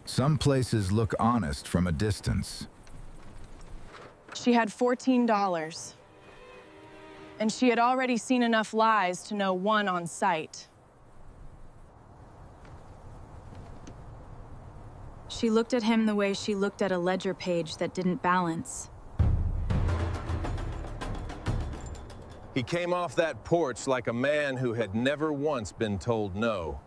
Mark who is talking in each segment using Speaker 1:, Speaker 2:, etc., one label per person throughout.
Speaker 1: Some places look honest from a distance.
Speaker 2: She had $14. And she had already seen enough lies to know one on sight.
Speaker 3: She looked at him the way she looked at a ledger page that didn't balance.
Speaker 4: He came off that porch like a man who had never once been told no.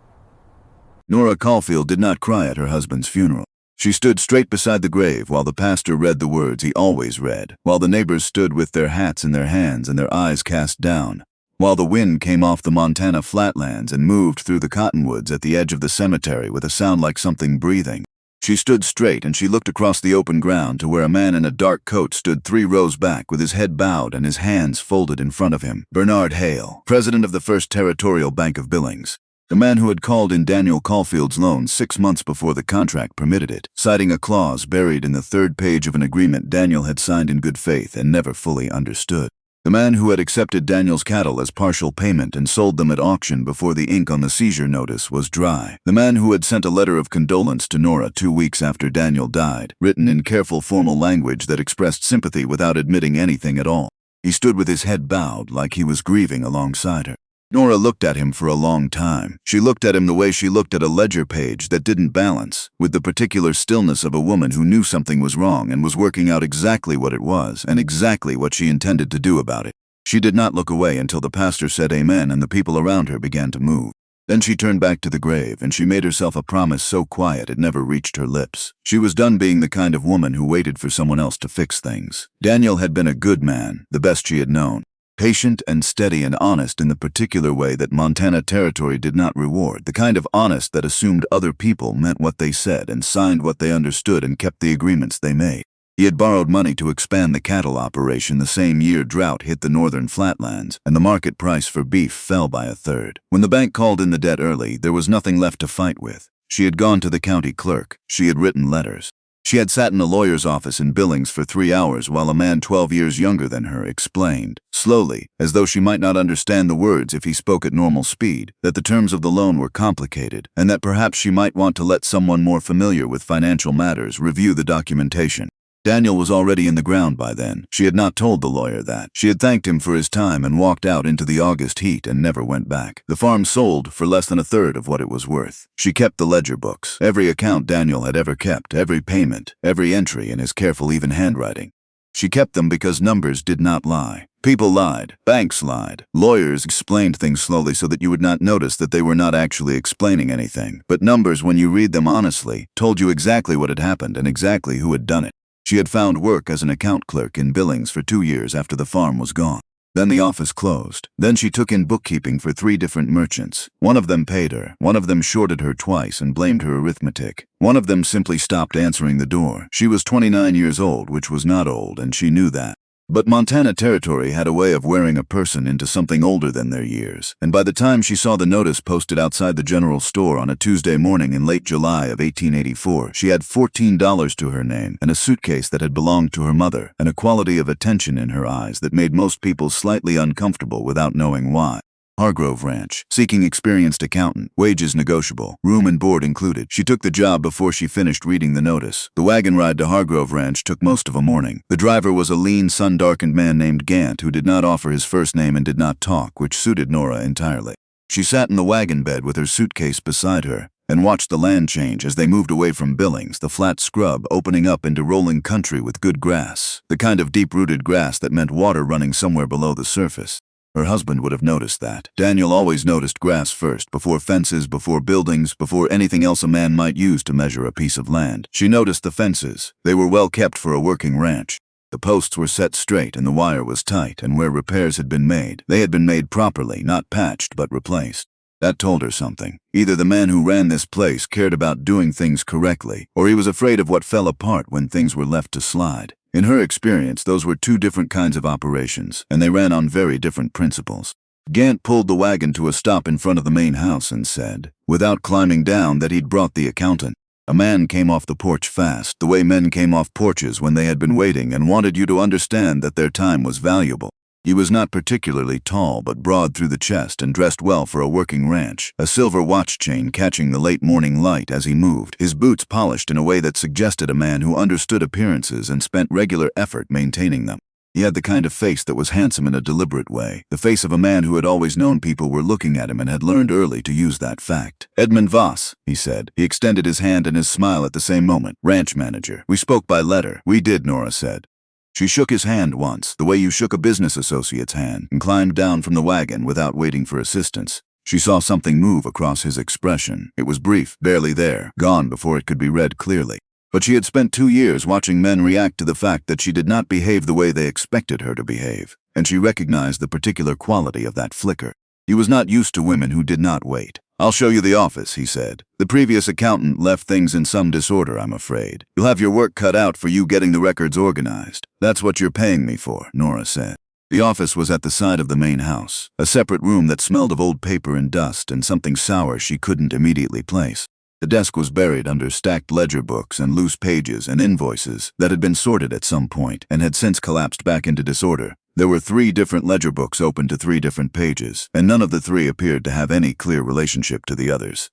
Speaker 5: Nora Caulfield did not cry at her husband's funeral. She stood straight beside the grave while the pastor read the words he always read, while the neighbors stood with their hats in their hands and their eyes cast down, while the wind came off the Montana flatlands and moved through the cottonwoods at the edge of the cemetery with a sound like something breathing. She stood straight and she looked across the open ground to where a man in a dark coat stood 3 rows back with his head bowed and his hands folded in front of him. Bernard Hale, president of the First Territorial Bank of Billings. The man who had called in Daniel Caulfield's loan 6 months before the contract permitted it, citing a clause buried in the 3rd page of an agreement Daniel had signed in good faith and never fully understood. The man who had accepted Daniel's cattle as partial payment and sold them at auction before the ink on the seizure notice was dry. The man who had sent a letter of condolence to Nora 2 weeks after Daniel died, written in careful formal language that expressed sympathy without admitting anything at all. He stood with his head bowed like he was grieving alongside her. Nora looked at him for a long time. She looked at him the way she looked at a ledger page that didn't balance, with the particular stillness of a woman who knew something was wrong and was working out exactly what it was and exactly what she intended to do about it. She did not look away until the pastor said amen and the people around her began to move. Then she turned back to the grave and she made herself a promise so quiet it never reached her lips. She was done being the kind of woman who waited for someone else to fix things. Daniel had been a good man, the best she had known. Patient and steady and honest in the particular way that Montana Territory did not reward, the kind of honest that assumed other people meant what they said and signed what they understood and kept the agreements they made. He had borrowed money to expand the cattle operation the same year drought hit the northern flatlands, and the market price for beef fell by 1/3. When the bank called in the debt early, there was nothing left to fight with. She had gone to the county clerk. She had written letters. She had sat in a lawyer's office in Billings for 3 hours while a man 12 years younger than her explained, slowly, as though she might not understand the words if he spoke at normal speed, that the terms of the loan were complicated, and that perhaps she might want to let someone more familiar with financial matters review the documentation. Daniel was already in the ground by then. She had not told the lawyer that. She had thanked him for his time and walked out into the August heat and never went back. The farm sold for less than 1/3 of what it was worth. She kept the ledger books, every account Daniel had ever kept, every payment, every entry in his careful even handwriting. She kept them because numbers did not lie. People lied. Banks lied. Lawyers explained things slowly so that you would not notice that they were not actually explaining anything. But numbers, when you read them honestly, told you exactly what had happened and exactly who had done it. She had found work as an account clerk in Billings for 2 years after the farm was gone. Then the office closed. Then she took in bookkeeping for 3 different merchants. One of them paid her. One of them shorted her twice and blamed her arithmetic. One of them simply stopped answering the door. She was 29 years old, which was not old, and she knew that. But Montana Territory had a way of wearing a person into something older than their years, and by the time she saw the notice posted outside the general store on a Tuesday morning in late July of 1884, she had $14 to her name and a suitcase that had belonged to her mother, and a quality of attention in her eyes that made most people slightly uncomfortable without knowing why. Hargrove Ranch, seeking experienced accountant, wages negotiable, room and board included. She took the job before she finished reading the notice. The wagon ride to Hargrove Ranch took most of a morning. The driver was a lean, sun-darkened man named Gant who did not offer his first name and did not talk, which suited Nora entirely. She sat in the wagon bed with her suitcase beside her and watched the land change as they moved away from Billings, the flat scrub opening up into rolling country with good grass, the kind of deep-rooted grass that meant water running somewhere below the surface. Her husband would have noticed that. Daniel always noticed grass first, before fences, before buildings, before anything else a man might use to measure a piece of land. She noticed the fences. They were well kept for a working ranch. The posts were set straight and the wire was tight, and where repairs had been made, they had been made properly, not patched but replaced. That told her something. Either the man who ran this place cared about doing things correctly, or he was afraid of what fell apart when things were left to slide. In her experience, those were 2 different kinds of operations, and they ran on very different principles. Gant pulled the wagon to a stop in front of the main house and said, without climbing down, that he'd brought the accountant. A man came off the porch fast, the way men came off porches when they had been waiting, and wanted you to understand that their time was valuable. He was not particularly tall, but broad through the chest and dressed well for a working ranch, a silver watch chain catching the late morning light as he moved, his boots polished in a way that suggested a man who understood appearances and spent regular effort maintaining them. He had the kind of face that was handsome in a deliberate way, the face of a man who had always known people were looking at him and had learned early to use that fact. "Edmund Voss," he said. He extended his hand and his smile at the same moment. "Ranch manager. We spoke by letter." "We did," Nora said. She shook his hand once, the way you shook a business associate's hand, and climbed down from the wagon without waiting for assistance. She saw something move across his expression. It was brief, barely there, gone before it could be read clearly. But she had spent 2 years watching men react to the fact that she did not behave the way they expected her to behave, and she recognized the particular quality of that flicker. He was not used to women who did not wait. "I'll show you the office," he said. "The previous accountant left things in some disorder, I'm afraid. You'll have your work cut out for you getting the records organized. That's what you're paying me for," Nora said. The office was at the side of the main house, a separate room that smelled of old paper and dust and something sour she couldn't immediately place. The desk was buried under stacked ledger books and loose pages and invoices that had been sorted at some point and had since collapsed back into disorder. There were 3 different ledger books open to 3 different pages, and none of the 3 appeared to have any clear relationship to the others.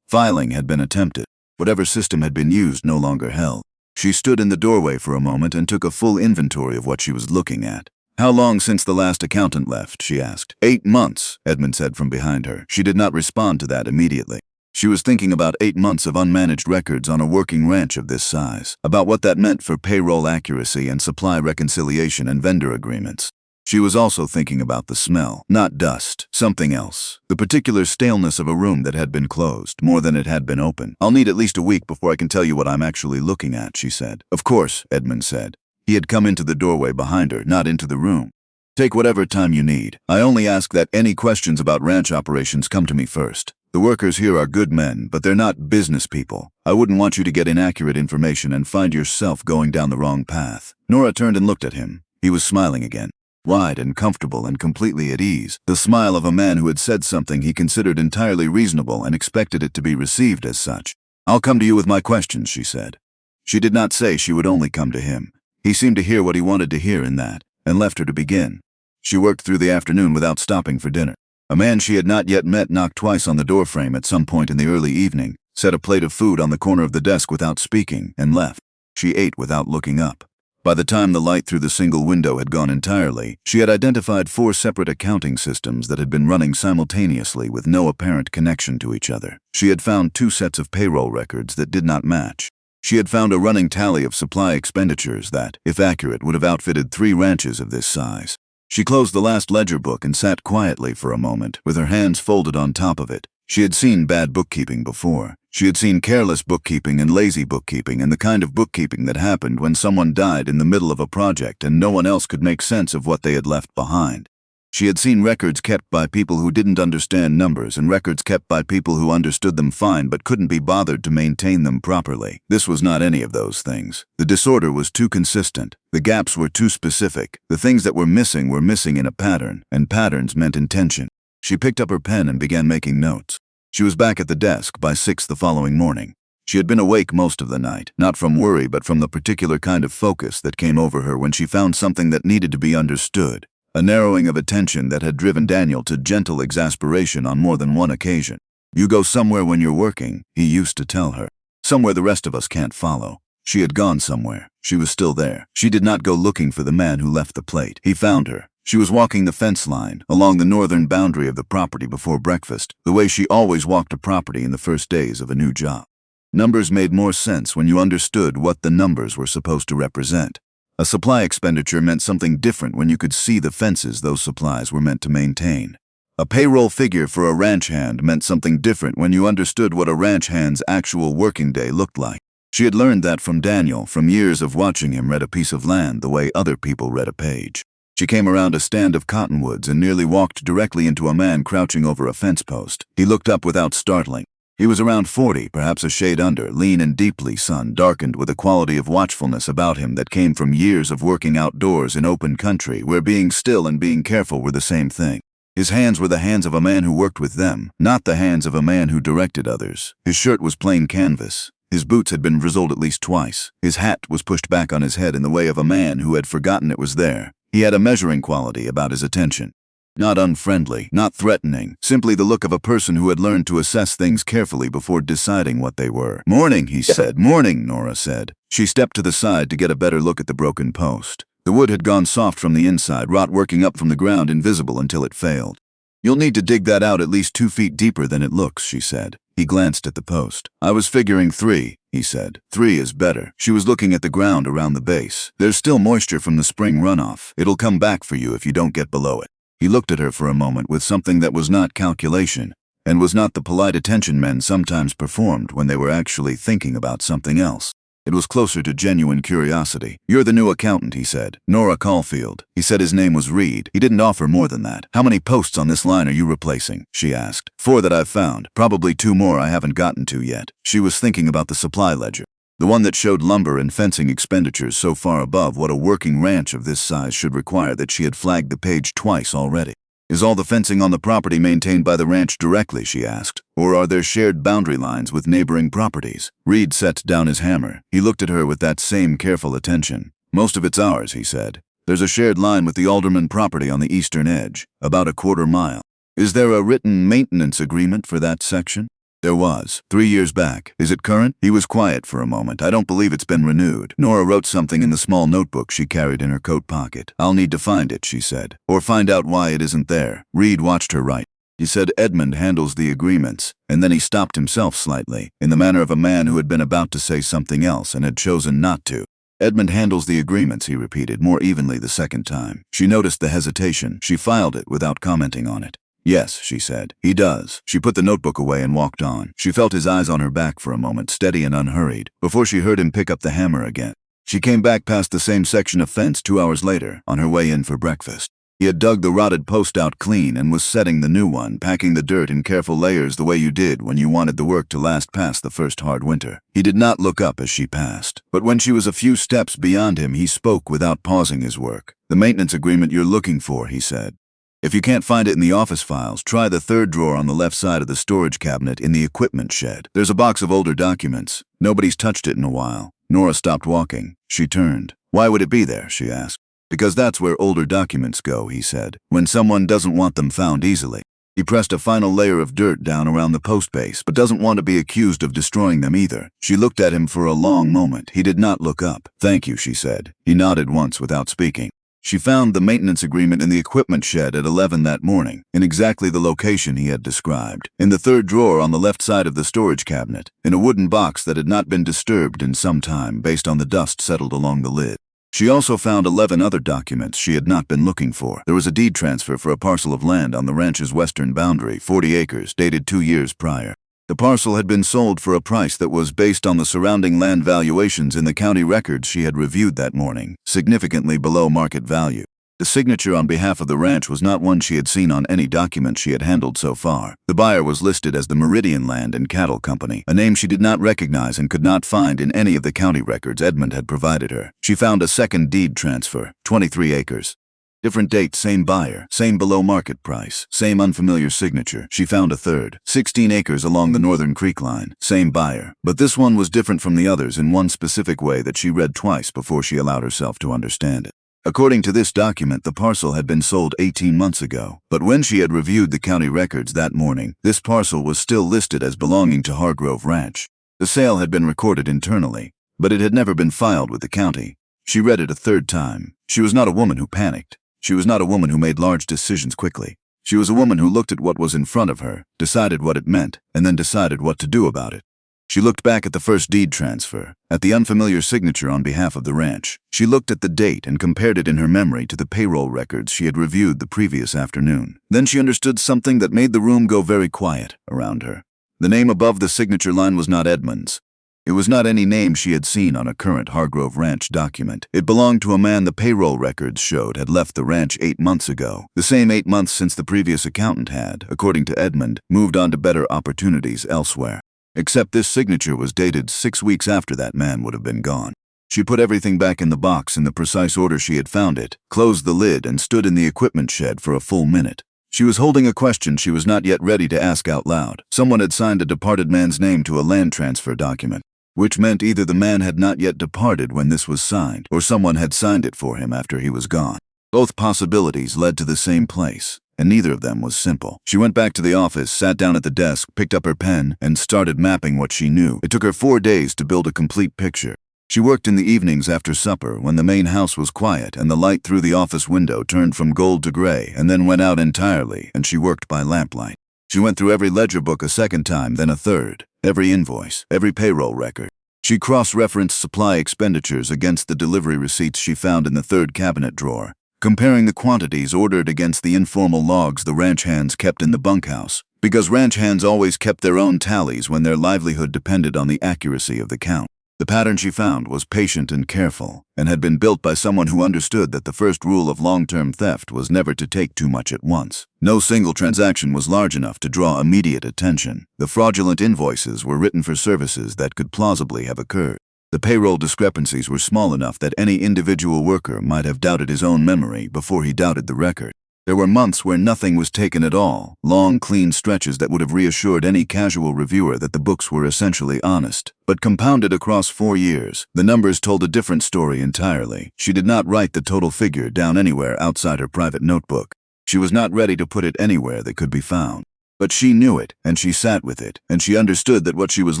Speaker 5: Filing had been attempted. Whatever system had been used no longer held. She stood in the doorway for a moment and took a full inventory of what she was looking at. "How long since the last accountant left?" she asked. 8 months, Edmund said from behind her. She did not respond to that immediately. She was thinking about 8 months of unmanaged records on a working ranch of this size, about what that meant for payroll accuracy and supply reconciliation and vendor agreements. She was also thinking about the smell, not dust, something else. The particular staleness of a room that had been closed, more than it had been open. "I'll need at least a week before I can tell you what I'm actually looking at," she said. "Of course," Edmund said. He had come into the doorway behind her, not into the room. "Take whatever time you need. I only ask that any questions about ranch operations come to me first. The workers here are good men, but they're not business people. I wouldn't want you to get inaccurate information and find yourself going down the wrong path." Nora turned and looked at him. He was smiling again. Wide and comfortable and completely at ease. The smile of a man who had said something he considered entirely reasonable and expected it to be received as such. "I'll come to you with my questions," she said. She did not say she would only come to him. He seemed to hear what he wanted to hear in that, and left her to begin. She worked through the afternoon without stopping for dinner. A man she had not yet met knocked twice on the doorframe at some point in the early evening, set a plate of food on the corner of the desk without speaking, and left. She ate without looking up. By the time the light through the single window had gone entirely, she had identified 4 separate accounting systems that had been running simultaneously with no apparent connection to each other. She had found 2 sets of payroll records that did not match. She had found a running tally of supply expenditures that, if accurate, would have outfitted 3 ranches of this size. She closed the last ledger book and sat quietly for a moment, with her hands folded on top of it. She had seen bad bookkeeping before. She had seen careless bookkeeping and lazy bookkeeping and the kind of bookkeeping that happened when someone died in the middle of a project and no one else could make sense of what they had left behind. She had seen records kept by people who didn't understand numbers and records kept by people who understood them fine but couldn't be bothered to maintain them properly. This was not any of those things. The disorder was too consistent. The gaps were too specific. The things that were missing in a pattern, and patterns meant intention. She picked up her pen and began making notes. She was back at the desk by 6 the following morning. She had been awake most of the night, not from worry but from the particular kind of focus that came over her when she found something that needed to be understood. A narrowing of attention that had driven Daniel to gentle exasperation on more than one occasion. "You go somewhere when you're working," he used to tell her. "Somewhere the rest of us can't follow." She had gone somewhere. She was still there. She did not go looking for the man who left the plate. He found her. She was walking the fence line, along the northern boundary of the property before breakfast, the way she always walked a property in the first days of a new job. Numbers made more sense when you understood what the numbers were supposed to represent. A supply expenditure meant something different when you could see the fences those supplies were meant to maintain. A payroll figure for a ranch hand meant something different when you understood what a ranch hand's actual working day looked like. She had learned that from Daniel, from years of watching him read a piece of land the way other people read a page. She came around a stand of cottonwoods and nearly walked directly into a man crouching over a fence post. He looked up without startling. He was around 40, perhaps a shade under, lean and deeply sun-darkened with a quality of watchfulness about him that came from years of working outdoors in open country where being still and being careful were the same thing. His hands were the hands of a man who worked with them, not the hands of a man who directed others. His shirt was plain canvas. His boots had been frizzled at least twice. His hat was pushed back on his head in the way of a man who had forgotten it was there. He had a measuring quality about his attention. Not unfriendly, not threatening, simply the look of a person who had learned to assess things carefully before deciding what they were. "Morning," he said. "Morning," Nora said. She stepped to the side to get a better look at the broken post. The wood had gone soft from the inside, rot working up from the ground invisible until it failed. "You'll need to dig that out at least 2 feet deeper than it looks," she said. He glanced at the post. "I was figuring 3, he said. 3 is better." She was looking at the ground around the base. "There's still moisture from the spring runoff. It'll come back for you if you don't get below it." He looked at her for a moment with something that was not calculation, and was not the polite attention men sometimes performed when they were actually thinking about something else. It was closer to genuine curiosity. "You're the new accountant," he said. "Nora Caulfield." He said his name was Reed. He didn't offer more than that. "How many posts on this line are you replacing?" she asked. "4 that I've found. Probably 2 more I haven't gotten to yet." She was thinking about the supply ledger. The one that showed lumber and fencing expenditures so far above what a working ranch of this size should require that she had flagged the page twice already. "Is all the fencing on the property maintained by the ranch directly?" she asked. "Or are there shared boundary lines with neighboring properties?" Reed set down his hammer. He looked at her with that same careful attention. "Most of it's ours," he said. "There's a shared line with the Alderman property on the eastern edge, about a 1/4 mile. Is there a written maintenance agreement for that section?" There was, 3 years back. "Is it current?" He was quiet for a moment. "I don't believe it's been renewed." Nora wrote something in the small notebook she carried in her coat pocket. "I'll need to find it," she said. "Or find out why it isn't there." Reed watched her write. He said, "Edmund handles the agreements," and then he stopped himself slightly, in the manner of a man who had been about to say something else and had chosen not to. "Edmund handles the agreements," he repeated more evenly the second time. She noticed the hesitation. She filed it without commenting on it. "Yes," she said. "He does." She put the notebook away and walked on. She felt his eyes on her back for a moment, steady and unhurried, before she heard him pick up the hammer again. She came back past the same section of fence 2 hours later, on her way in for breakfast. He had dug the rotted post out clean and was setting the new one, packing the dirt in careful layers the way you did when you wanted the work to last past the first hard winter. He did not look up as she passed, but when she was a few steps beyond him, he spoke without pausing his work. "The maintenance agreement you're looking for," he said. "If you can't find it in the office files, try the 3rd drawer on the left side of the storage cabinet in the equipment shed. There's a box of older documents. Nobody's touched it in a while." Nora stopped walking. She turned. "Why would it be there?" she asked. "Because that's where older documents go," he said, "when someone doesn't want them found easily. He pressed a final layer of dirt down around the post base, but doesn't want to be accused of destroying them either." She looked at him for a long moment. He did not look up. "Thank you," she said. He nodded once without speaking. She found the maintenance agreement in the equipment shed at 11 that morning, in exactly the location he had described. In the 3rd drawer on the left side of the storage cabinet, in a wooden box that had not been disturbed in some time based on the dust settled along the lid. She also found 11 other documents she had not been looking for. There was a deed transfer for a parcel of land on the ranch's western boundary, 40 acres, dated 2 years prior. The parcel had been sold for a price that was based on the surrounding land valuations in the county records she had reviewed that morning, significantly below market value. The signature on behalf of the ranch was not one she had seen on any document she had handled so far. The buyer was listed as the Meridian Land and Cattle Company, a name she did not recognize and could not find in any of the county records Edmund had provided her. She found a second deed transfer, 23 acres. Different date, same buyer, same below market price, same unfamiliar signature. She found a third, 16 acres along the Northern Creek line, same buyer. But this one was different from the others in one specific way that she read twice before she allowed herself to understand it. According to this document, the parcel had been sold 18 months ago, but when she had reviewed the county records that morning, this parcel was still listed as belonging to Hargrove Ranch. The sale had been recorded internally, but it had never been filed with the county. She read it a third time. She was not a woman who panicked. She was not a woman who made large decisions quickly. She was a woman who looked at what was in front of her, decided what it meant, and then decided what to do about it. She looked back at the first deed transfer, at the unfamiliar signature on behalf of the ranch. She looked at the date and compared it in her memory to the payroll records she had reviewed the previous afternoon. Then she understood something that made the room go very quiet around her. The name above the signature line was not Edmund's. It was not any name she had seen on a current Hargrove Ranch document. It belonged to a man the payroll records showed had left the ranch 8 months ago, the same 8 months since the previous accountant had, according to Edmund, moved on to better opportunities elsewhere. Except this signature was dated 6 weeks after that man would have been gone. She put everything back in the box in the precise order she had found it, closed the lid, and stood in the equipment shed for a full minute. She was holding a question she was not yet ready to ask out loud. Someone had signed a departed man's name to a land transfer document, which meant either the man had not yet departed when this was signed, or someone had signed it for him after he was gone. Both possibilities led to the same place, and neither of them was simple. She went back to the office, sat down at the desk, picked up her pen, and started mapping what she knew. It took her 4 days to build a complete picture. She worked in the evenings after supper when the main house was quiet and the light through the office window turned from gold to gray and then went out entirely, and she worked by lamplight. She went through every ledger book a second time, then a third, every invoice, every payroll record. She cross-referenced supply expenditures against the delivery receipts she found in the third cabinet drawer, comparing the quantities ordered against the informal logs the ranch hands kept in the bunkhouse, because ranch hands always kept their own tallies when their livelihood depended on the accuracy of the count. The pattern she found was patient and careful, and had been built by someone who understood that the first rule of long-term theft was never to take too much at once. No single transaction was large enough to draw immediate attention. The fraudulent invoices were written for services that could plausibly have occurred. The payroll discrepancies were small enough that any individual worker might have doubted his own memory before he doubted the record. There were months where nothing was taken at all, long, clean stretches that would have reassured any casual reviewer that the books were essentially honest. But compounded across 4 years, the numbers told a different story entirely. She did not write the total figure down anywhere outside her private notebook. She was not ready to put it anywhere that could be found. But she knew it, and she sat with it, and she understood that what she was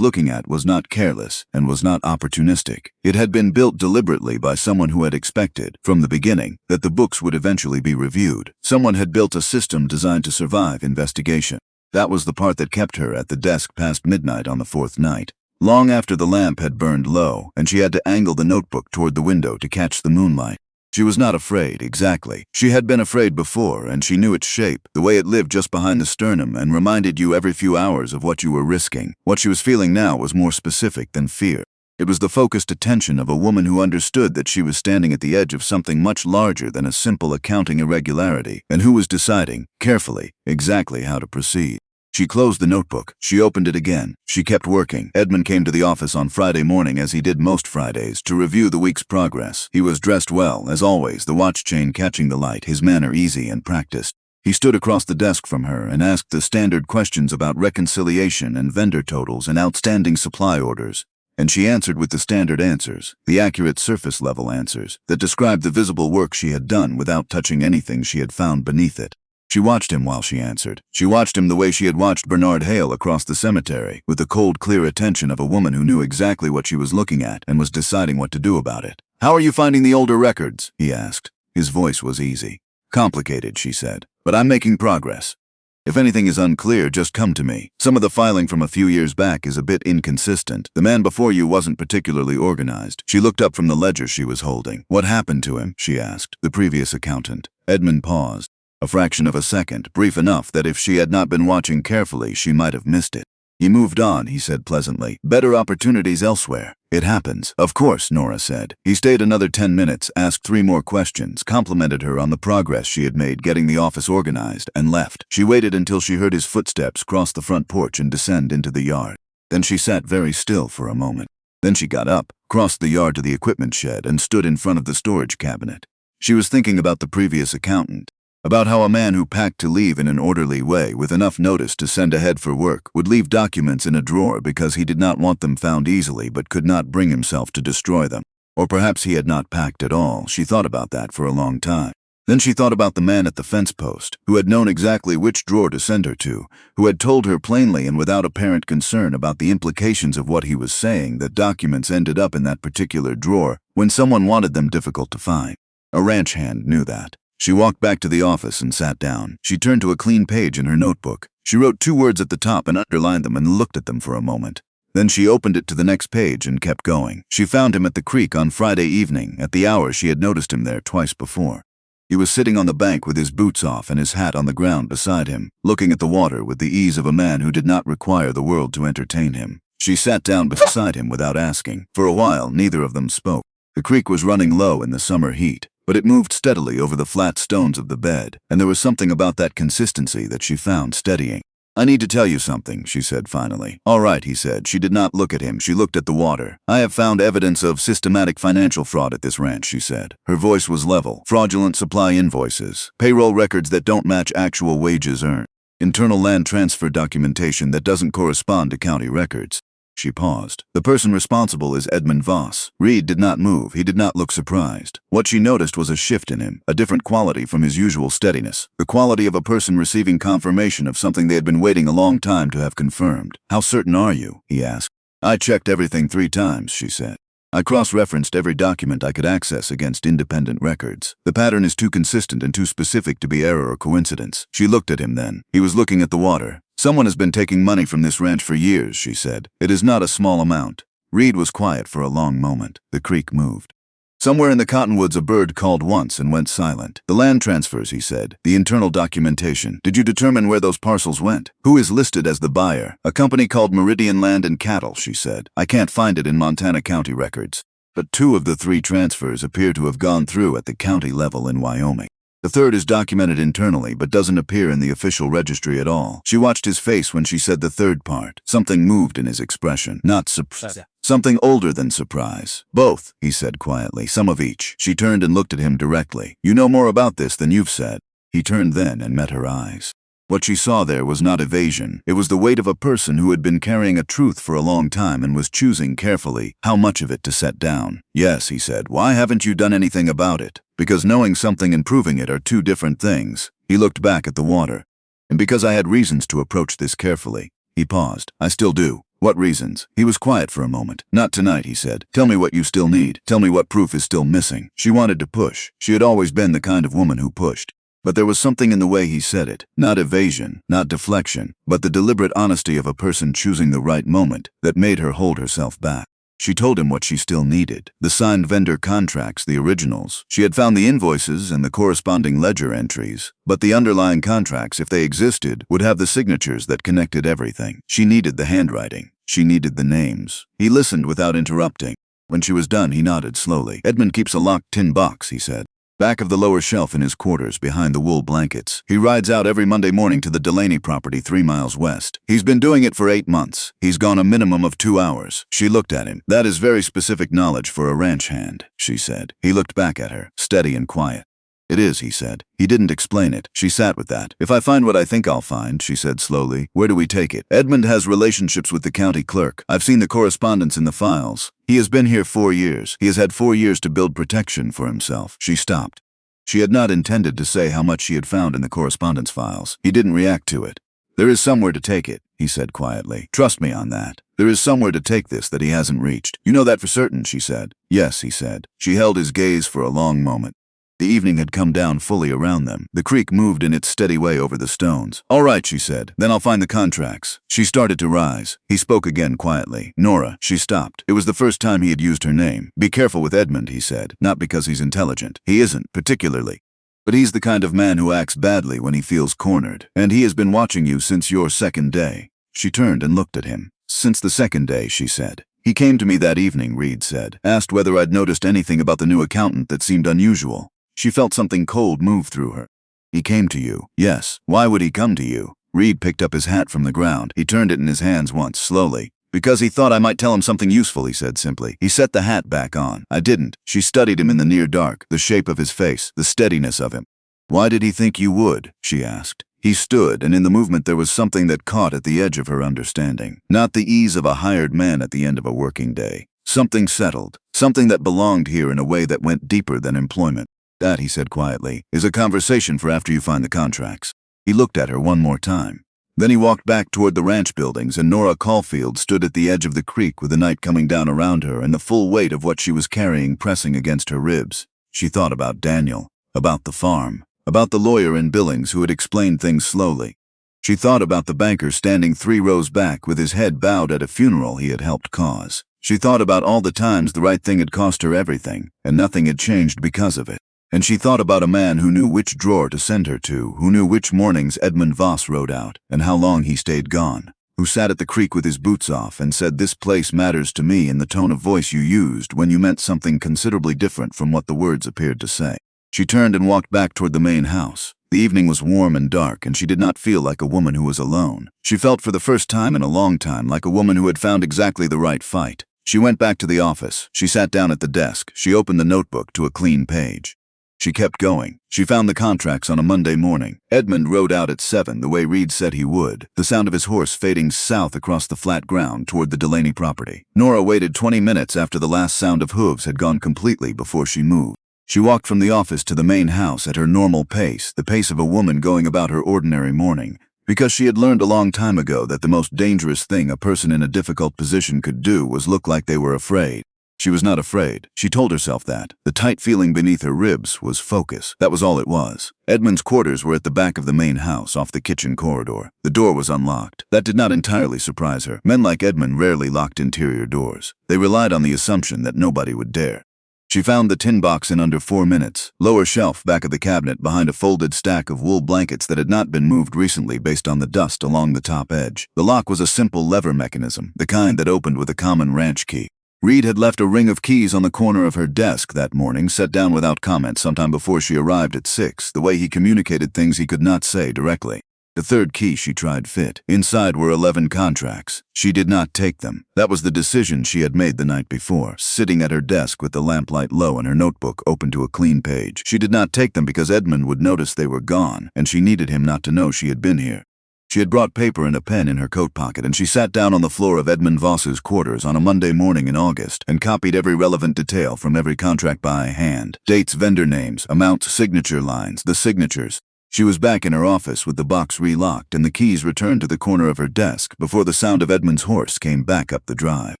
Speaker 5: looking at was not careless and was not opportunistic. It had been built deliberately by someone who had expected, from the beginning, that the books would eventually be reviewed. Someone had built a system designed to survive investigation. That was the part that kept her at the desk past midnight on the 4th night. Long after the lamp had burned low, and she had to angle the notebook toward the window to catch the moonlight. She was not afraid, exactly. She had been afraid before, and she knew its shape, the way it lived just behind the sternum and reminded you every few hours of what you were risking. What she was feeling now was more specific than fear. It was the focused attention of a woman who understood that she was standing at the edge of something much larger than a simple accounting irregularity, and who was deciding, carefully, exactly how to proceed. She closed the notebook. She opened it again. She kept working. Edmund came to the office on Friday morning, as he did most Fridays, to review the week's progress. He was dressed well, as always, the watch chain catching the light, his manner easy and practiced. He stood across the desk from her and asked the standard questions about reconciliation and vendor totals and outstanding supply orders. And she answered with the standard answers, the accurate surface-level answers, that described the visible work she had done without touching anything she had found beneath it. She watched him while she answered. She watched him the way she had watched Bernard Hale across the cemetery, with the cold, clear attention of a woman who knew exactly what she was looking at and was deciding what to do about it. "How are you finding the older records?" he asked. His voice was easy. "Complicated," she said, "but I'm making progress. If anything is unclear, just come to me. Some of the filing from a few years back is a bit inconsistent. The man before you wasn't particularly organized." She looked up from the ledger she was holding. "What happened to him?" she asked. "The previous accountant." Edmund paused. A fraction of a second, brief enough that if she had not been watching carefully, she might have missed it. "He moved on," he said pleasantly. "Better opportunities elsewhere." "It happens." "Of course," Nora said. He stayed another 10 minutes, asked 3 more questions, complimented her on the progress she had made getting the office organized, and left. She waited until she heard his footsteps cross the front porch and descend into the yard. Then she sat very still for a moment. Then she got up, crossed the yard to the equipment shed, and stood in front of the storage cabinet. She was thinking about the previous accountant. About how a man who packed to leave in an orderly way with enough notice to send ahead for work would leave documents in a drawer because he did not want them found easily but could not bring himself to destroy them. Or perhaps he had not packed at all. She thought about that for a long time. Then she thought about the man at the fence post, who had known exactly which drawer to send her to, who had told her plainly and without apparent concern about the implications of what he was saying that documents ended up in that particular drawer when someone wanted them difficult to find. A ranch hand knew that. She walked back to the office and sat down. She turned to a clean page in her notebook. She wrote 2 words at the top and underlined them and looked at them for a moment. Then she opened it to the next page and kept going. She found him at the creek on Friday evening, at the hour she had noticed him there twice before. He was sitting on the bank with his boots off and his hat on the ground beside him, looking at the water with the ease of a man who did not require the world to entertain him. She sat down beside him without asking. For a while, neither of them spoke. The creek was running low in the summer heat, but it moved steadily over the flat stones of the bed, and there was something about that consistency that she found steadying. "I need to tell you something," she said finally. "All right," he said. She did not look at him. She looked at the water. "I have found evidence of systematic financial fraud at this ranch," she said. Her voice was level. "Fraudulent supply invoices, payroll records that don't match actual wages earned, internal land transfer documentation that doesn't correspond to county records. She paused. The person responsible is Edmund Voss. Reed did not move. He did not look surprised. What she noticed was a shift in him, a different quality from his usual steadiness, the quality of a person receiving confirmation of something they had been waiting a long time to have confirmed. How certain are you? He asked. I checked everything 3 times, she said. I cross-referenced every document I could access against independent records. The pattern is too consistent and too specific to be error or coincidence. She looked at him then. He was looking at the water. Someone has been taking money from this ranch for years, she said. It is not a small amount. Reed was quiet for a long moment. The creek moved. Somewhere in the cottonwoods a bird called once and went silent. The land transfers, he said. The internal documentation. Did you determine where those parcels went? Who is listed as the buyer? A company called Meridian Land and Cattle, she said. I can't find it in Montana County records. But 2 of the 3 transfers appear to have gone through at the county level in Wyoming. The 3rd is documented internally but doesn't appear in the official registry at all. She watched his face when she said the 3rd part. Something moved in his expression. Not surprise. Something older than surprise. Both, he said quietly. Some of each. She turned and looked at him directly. You know more about this than you've said. He turned then and met her eyes. What she saw there was not evasion. It was the weight of a person who had been carrying a truth for a long time and was choosing carefully how much of it to set down. Yes, he said. Why haven't you done anything about it? Because knowing something and proving it are 2 different things. He looked back at the water. And because I had reasons to approach this carefully. He paused. I still do. What reasons? He was quiet for a moment. Not tonight, he said. Tell me what you still need. Tell me what proof is still missing. She wanted to push. She had always been the kind of woman who pushed. But there was something in the way he said it. Not evasion, not deflection, but the deliberate honesty of a person choosing the right moment that made her hold herself back. She told him what she still needed. The signed vendor contracts, the originals. She had found the invoices and the corresponding ledger entries. But the underlying contracts, if they existed, would have the signatures that connected everything. She needed the handwriting. She needed the names. He listened without interrupting. When she was done, he nodded slowly. Edmund keeps a locked tin box, he said. Back of the lower shelf in his quarters behind the wool blankets. He rides out every Monday morning to the Delaney property 3 miles west. He's been doing it for 8 months. He's gone a minimum of 2 hours. She looked at him. That is very specific knowledge for a ranch hand, she said. He looked back at her, steady and quiet. It is, he said. He didn't explain it. She sat with that. If I find what I think I'll find, she said slowly, where do we take it? Edmund has relationships with the county clerk. I've seen the correspondence in the files. He has been here 4 years. He has had 4 years to build protection for himself. She stopped. She had not intended to say how much she had found in the correspondence files. He didn't react to it. There is somewhere to take it, he said quietly. Trust me on that. There is somewhere to take this that he hasn't reached. You know that for certain, she said. Yes, he said. She held his gaze for a long moment. The evening had come down fully around them. The creek moved in its steady way over the stones. All right, she said. Then I'll find the contracts. She started to rise. He spoke again quietly. Nora. She stopped. It was the first time he had used her name. Be careful with Edmund, he said. Not because he's intelligent. He isn't, particularly. But he's the kind of man who acts badly when he feels cornered. And he has been watching you since your 2nd day. She turned and looked at him. Since the 2nd day, she said. He came to me that evening, Reed said. Asked whether I'd noticed anything about the new accountant that seemed unusual. She felt something cold move through her. He came to you. Yes. Why would he come to you? Reed picked up his hat from the ground. He turned it in his hands once, slowly. Because he thought I might tell him something useful, he said simply. He set the hat back on. I didn't. She studied him in the near dark, the shape of his face, the steadiness of him. Why did he think you would? She asked. He stood, and in the movement there was something that caught at the edge of her understanding. Not the ease of a hired man at the end of a working day. Something settled. Something that belonged here in a way that went deeper than employment. That, he said quietly, is a conversation for after you find the contracts. He looked at her one more time. Then he walked back toward the ranch buildings, and Nora Caulfield stood at the edge of the creek with the night coming down around her and the full weight of what she was carrying pressing against her ribs. She thought about Daniel, about the farm, about the lawyer in Billings who had explained things slowly. She thought about the banker standing 3 rows back with his head bowed at a funeral he had helped cause. She thought about all the times the right thing had cost her everything, and nothing had changed because of it. And she thought about a man who knew which drawer to send her to, who knew which mornings Edmund Voss rode out, and how long he stayed gone, who sat at the creek with his boots off and said, "This place matters to me," in the tone of voice you used when you meant something considerably different from what the words appeared to say. She turned and walked back toward the main house. The evening was warm and dark, and she did not feel like a woman who was alone. She felt for the first time in a long time like a woman who had found exactly the right fight. She went back to the office. She sat down at the desk. She opened the notebook to a clean page. She kept going. She found the contracts on a Monday morning. Edmund rode out at 7, the way Reed said he would, the sound of his horse fading south across the flat ground toward the Delaney property. Nora waited 20 minutes after the last sound of hooves had gone completely before she moved. She walked from the office to the main house at her normal pace, the pace of a woman going about her ordinary morning, because she had learned a long time ago that the most dangerous thing a person in a difficult position could do was look like they were afraid. She was not afraid. She told herself that. The tight feeling beneath her ribs was focus. That was all it was. Edmund's quarters were at the back of the main house, off the kitchen corridor. The door was unlocked. That did not entirely surprise her. Men like Edmund rarely locked interior doors. They relied on the assumption that nobody would dare. She found the tin box in under 4 minutes. Lower shelf back of the cabinet behind a folded stack of wool blankets that had not been moved recently based on the dust along the top edge. The lock was a simple lever mechanism, the kind that opened with a common ranch key. Reed had left a ring of keys on the corner of her desk that morning, set down without comment sometime before she arrived at 6, the way he communicated things he could not say directly. The third key she tried fit. Inside were 11 contracts. She did not take them. That was the decision she had made the night before, sitting at her desk with the lamplight low and her notebook open to a clean page. She did not take them because Edmund would notice they were gone, and she needed him not to know she had been here. She had brought paper and a pen in her coat pocket, and she sat down on the floor of Edmund Voss's quarters on a Monday morning in August and copied every relevant detail from every contract by hand. Dates, vendor names, amounts, signature lines, the signatures. She was back in her office with the box relocked and the keys returned to the corner of her desk before the sound of Edmund's horse came back up the drive.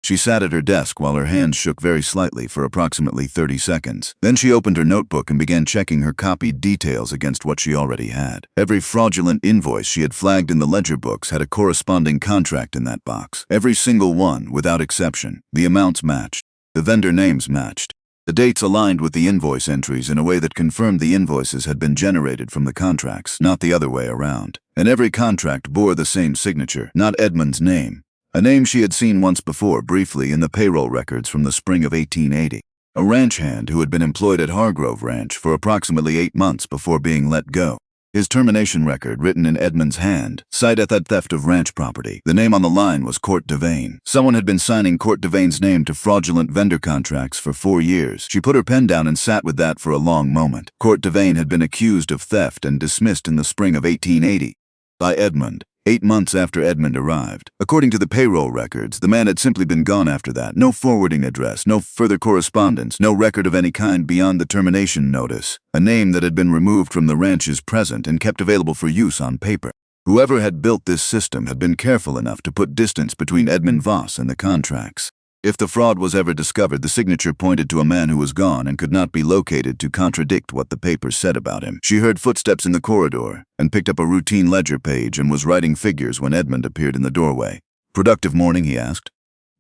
Speaker 5: She sat at her desk while her hands shook very slightly for approximately 30 seconds. Then she opened her notebook and began checking her copied details against what she already had. Every fraudulent invoice she had flagged in the ledger books had a corresponding contract in that box. Every single one, without exception. The amounts matched. The vendor names matched. The dates aligned with the invoice entries in a way that confirmed the invoices had been generated from the contracts, not the other way around. And every contract bore the same signature, not Edmund's name. A name she had seen once before, briefly, in the payroll records from the spring of 1880. A ranch hand who had been employed at Hargrove Ranch for approximately 8 months before being let go. His termination record, written in Edmund's hand, cited that theft of ranch property. The name on the line was Court Devane. Someone had been signing Court Devane's name to fraudulent vendor contracts for 4 years. She put her pen down and sat with that for a long moment. Court Devane had been accused of theft and dismissed in the spring of 1880 by Edmund. 8 months after Edmund arrived. According to the payroll records, the man had simply been gone after that. No forwarding address, no further correspondence, no record of any kind beyond the termination notice. A name that had been removed from the ranch's present and kept available for use on paper. Whoever had built this system had been careful enough to put distance between Edmund Voss and the contracts. If the fraud was ever discovered, the signature pointed to a man who was gone and could not be located to contradict what the papers said about him. She heard footsteps in the corridor and picked up a routine ledger page and was writing figures when Edmund appeared in the doorway. "Productive morning?" he asked.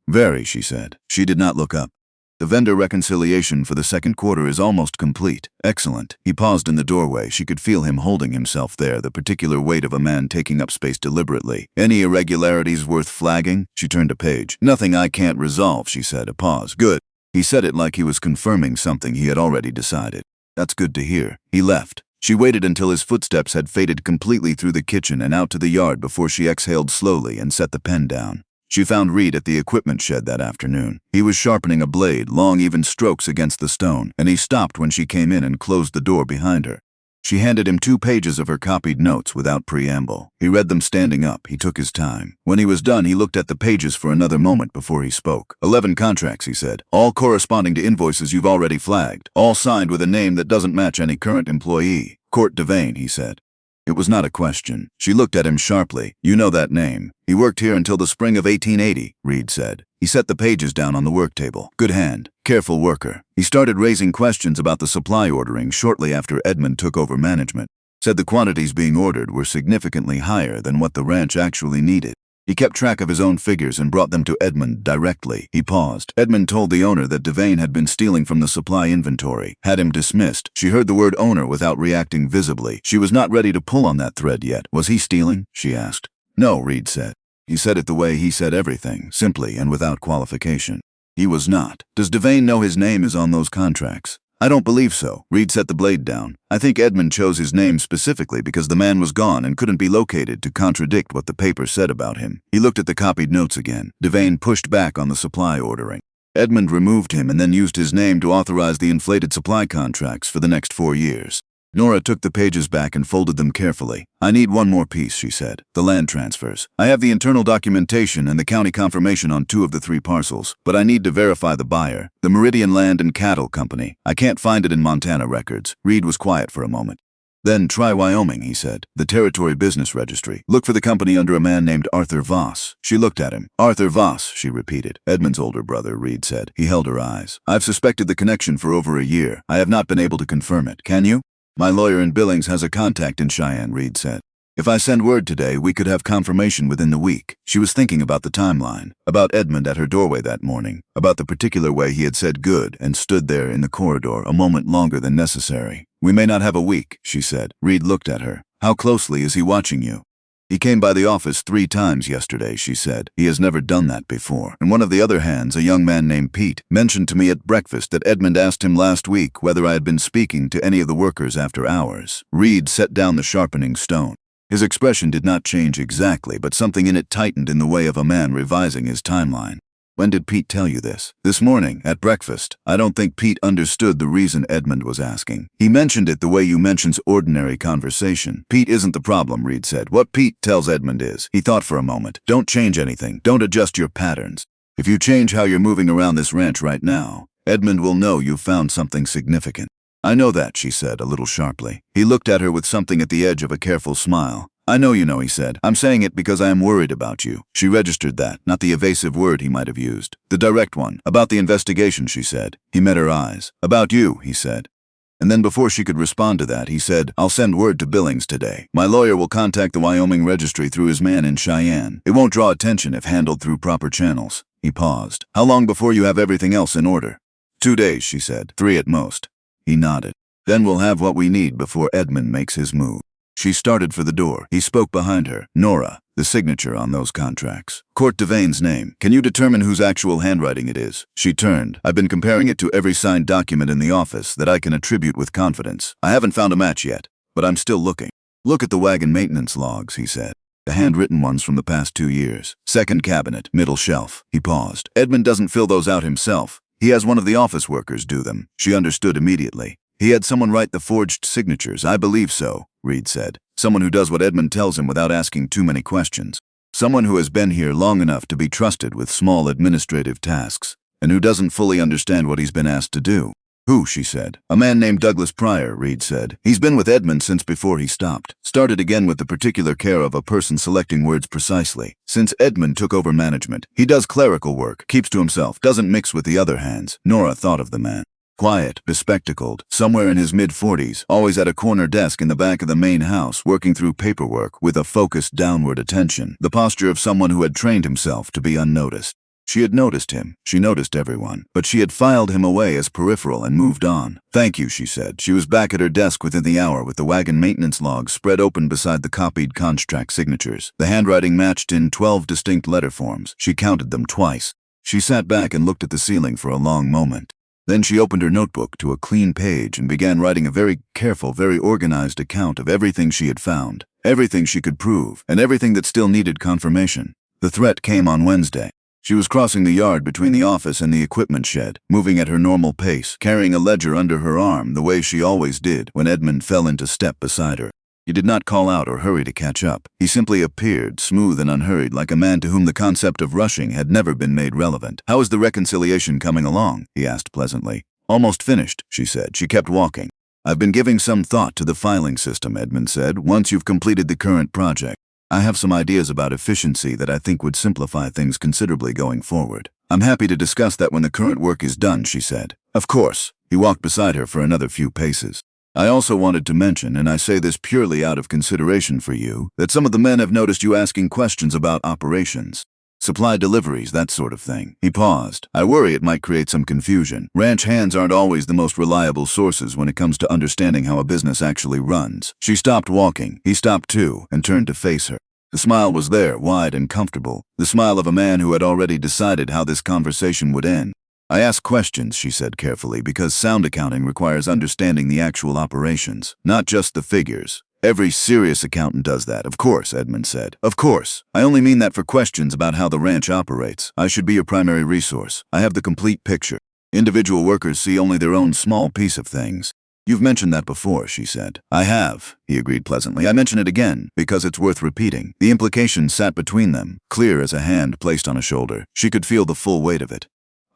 Speaker 5: "Very," she said. She did not look up. "The vendor reconciliation for the second quarter is almost complete." "Excellent." He paused in the doorway. She could feel him holding himself there, the particular weight of a man taking up space deliberately. "Any irregularities worth flagging?" She turned a page. "Nothing I can't resolve," she said. A pause. "Good." He said it like he was confirming something he had already decided. "That's good to hear." He left. She waited until his footsteps had faded completely through the kitchen and out to the yard before she exhaled slowly and set the pen down. She found Reed at the equipment shed that afternoon. He was sharpening a blade, long even strokes against the stone, and he stopped when she came in and closed the door behind her. She handed him 2 pages of her copied notes without preamble. He read them standing up. He took his time. When he was done, he looked at the pages for another moment before he spoke. 11 contracts, he said, all corresponding to invoices you've already flagged, all signed with a name that doesn't match any current employee. Court Devane, he said. It was not a question. She looked at him sharply. "You know that name. He worked here until the spring of 1880, Reed said. He set the pages down on the work table. Good hand. Careful worker. He started raising questions about the supply ordering shortly after Edmund took over management. Said the quantities being ordered were significantly higher than what the ranch actually needed. He kept track of his own figures and brought them to Edmund directly." He paused. "Edmund told the owner that Devane had been stealing from the supply inventory, had him dismissed." She heard the word owner without reacting visibly. She was not ready to pull on that thread yet. "Was he stealing?" she asked. "No," Reed said. He said it the way he said everything, simply and without qualification. He was not. "Does Devane know his name is on those contracts?" "I don't believe so." Reed set the blade down. "I think Edmund chose his name specifically because the man was gone and couldn't be located to contradict what the paper said about him." He looked at the copied notes again. Devane pushed back on the supply ordering. Edmund removed him and then used his name to authorize the inflated supply contracts for the next 4 years. Nora took the pages back and folded them carefully. I need one more piece, she said. The land transfers. I have the internal documentation and the county confirmation on 2 of the 3 parcels, but I need to verify the buyer, the Meridian Land and Cattle Company. I can't find it in Montana records. Reed was quiet for a moment. Then try Wyoming, he said. The Territory Business Registry. Look for the company under a man named Arthur Voss. She looked at him. Arthur Voss, she repeated. Edmund's older brother, Reed said. He held her eyes. I've suspected the connection for over a year. I have not been able to confirm it. Can you? My lawyer in Billings has a contact in Cheyenne, Reed said. If I send word today, we could have confirmation within the week. She was thinking about the timeline, about Edmund at her doorway that morning, about the particular way he had said good and stood there in the corridor a moment longer than necessary. We may not have a week, she said. Reed looked at her. How closely is he watching you? He came by the office 3 times yesterday, she said. He has never done that before. And one of the other hands, a young man named Pete, mentioned to me at breakfast that Edmund asked him last week whether I had been speaking to any of the workers after hours. Reed set down the sharpening stone. His expression did not change exactly, but something in it tightened in the way of a man revising his timeline. When did Pete tell you this? This morning, at breakfast. I don't think Pete understood the reason Edmund was asking. He mentioned it the way you mentions ordinary conversation. Pete isn't the problem, Reed said. What Pete tells Edmund is. He thought for a moment. Don't change anything. Don't adjust your patterns. If you change how you're moving around this ranch right now, Edmund will know you've found something significant. I know that, she said, a little sharply. He looked at her with something at the edge of a careful smile. I know you know, he said. I'm saying it because I am worried about you. She registered that, not the evasive word he might have used. The direct one. About the investigation, she said. He met her eyes. About you, he said. And then before she could respond to that, he said, I'll send word to Billings today. My lawyer will contact the Wyoming registry through his man in Cheyenne. It won't draw attention if handled through proper channels. He paused. How long before you have everything else in order? 2 days, she said. 3 at most. He nodded. Then we'll have what we need before Edmund makes his move. She started for the door. He spoke behind her. Nora, the signature on those contracts. Court Devaine's name. Can you determine whose actual handwriting it is? She turned. I've been comparing it to every signed document in the office that I can attribute with confidence. I haven't found a match yet, but I'm still looking. Look at the wagon maintenance logs, he said. The handwritten ones from the past 2 years. Second cabinet, middle shelf. He paused. Edmund doesn't fill those out himself. He has one of the office workers do them. She understood immediately. He had someone write the forged signatures. I believe so, Reed said. Someone who does what Edmund tells him without asking too many questions. Someone who has been here long enough to be trusted with small administrative tasks, and who doesn't fully understand what he's been asked to do. Who, she said. A man named Douglas Pryor, Reed said. He's been with Edmund since before he stopped. Started again with the particular care of a person selecting words precisely. Since Edmund took over management, he does clerical work, keeps to himself, doesn't mix with the other hands. Nora thought of the man. Quiet, bespectacled, somewhere in his mid-40s, always at a corner desk in the back of the main house, working through paperwork with a focused downward attention, the posture of someone who had trained himself to be unnoticed. She had noticed him. She noticed everyone. But she had filed him away as peripheral and moved on. Thank you, she said. She was back at her desk within the hour with the wagon maintenance logs spread open beside the copied contract signatures. The handwriting matched in 12 distinct letter forms. She counted them twice. She sat back and looked at the ceiling for a long moment. Then she opened her notebook to a clean page and began writing a very careful, very organized account of everything she had found, everything she could prove, and everything that still needed confirmation. The threat came on Wednesday. She was crossing the yard between the office and the equipment shed, moving at her normal pace, carrying a ledger under her arm the way she always did when Edmund fell into step beside her. He did not call out or hurry to catch up. He simply appeared, smooth and unhurried, like a man to whom the concept of rushing had never been made relevant. How is the reconciliation coming along? He asked pleasantly. Almost finished, she said. She kept walking. I've been giving some thought to the filing system, Edmund said, once you've completed the current project. I have some ideas about efficiency that I think would simplify things considerably going forward. I'm happy to discuss that when the current work is done, she said. Of course. He walked beside her for another few paces. I also wanted to mention, and I say this purely out of consideration for you, that some of the men have noticed you asking questions about operations. Supply deliveries, that sort of thing. He paused. I worry it might create some confusion. Ranch hands aren't always the most reliable sources when it comes to understanding how a business actually runs. She stopped walking. He stopped too, and turned to face her. The smile was there, wide and comfortable. The smile of a man who had already decided how this conversation would end. I ask questions, she said carefully, because sound accounting requires understanding the actual operations, not just the figures. Every serious accountant does that, of course, Edmund said. Of course. I only mean that for questions about how the ranch operates. I should be your primary resource. I have the complete picture. Individual workers see only their own small piece of things. You've mentioned that before, she said. I have, he agreed pleasantly. I mention it again, because it's worth repeating. The implication sat between them, clear as a hand placed on a shoulder. She could feel the full weight of it.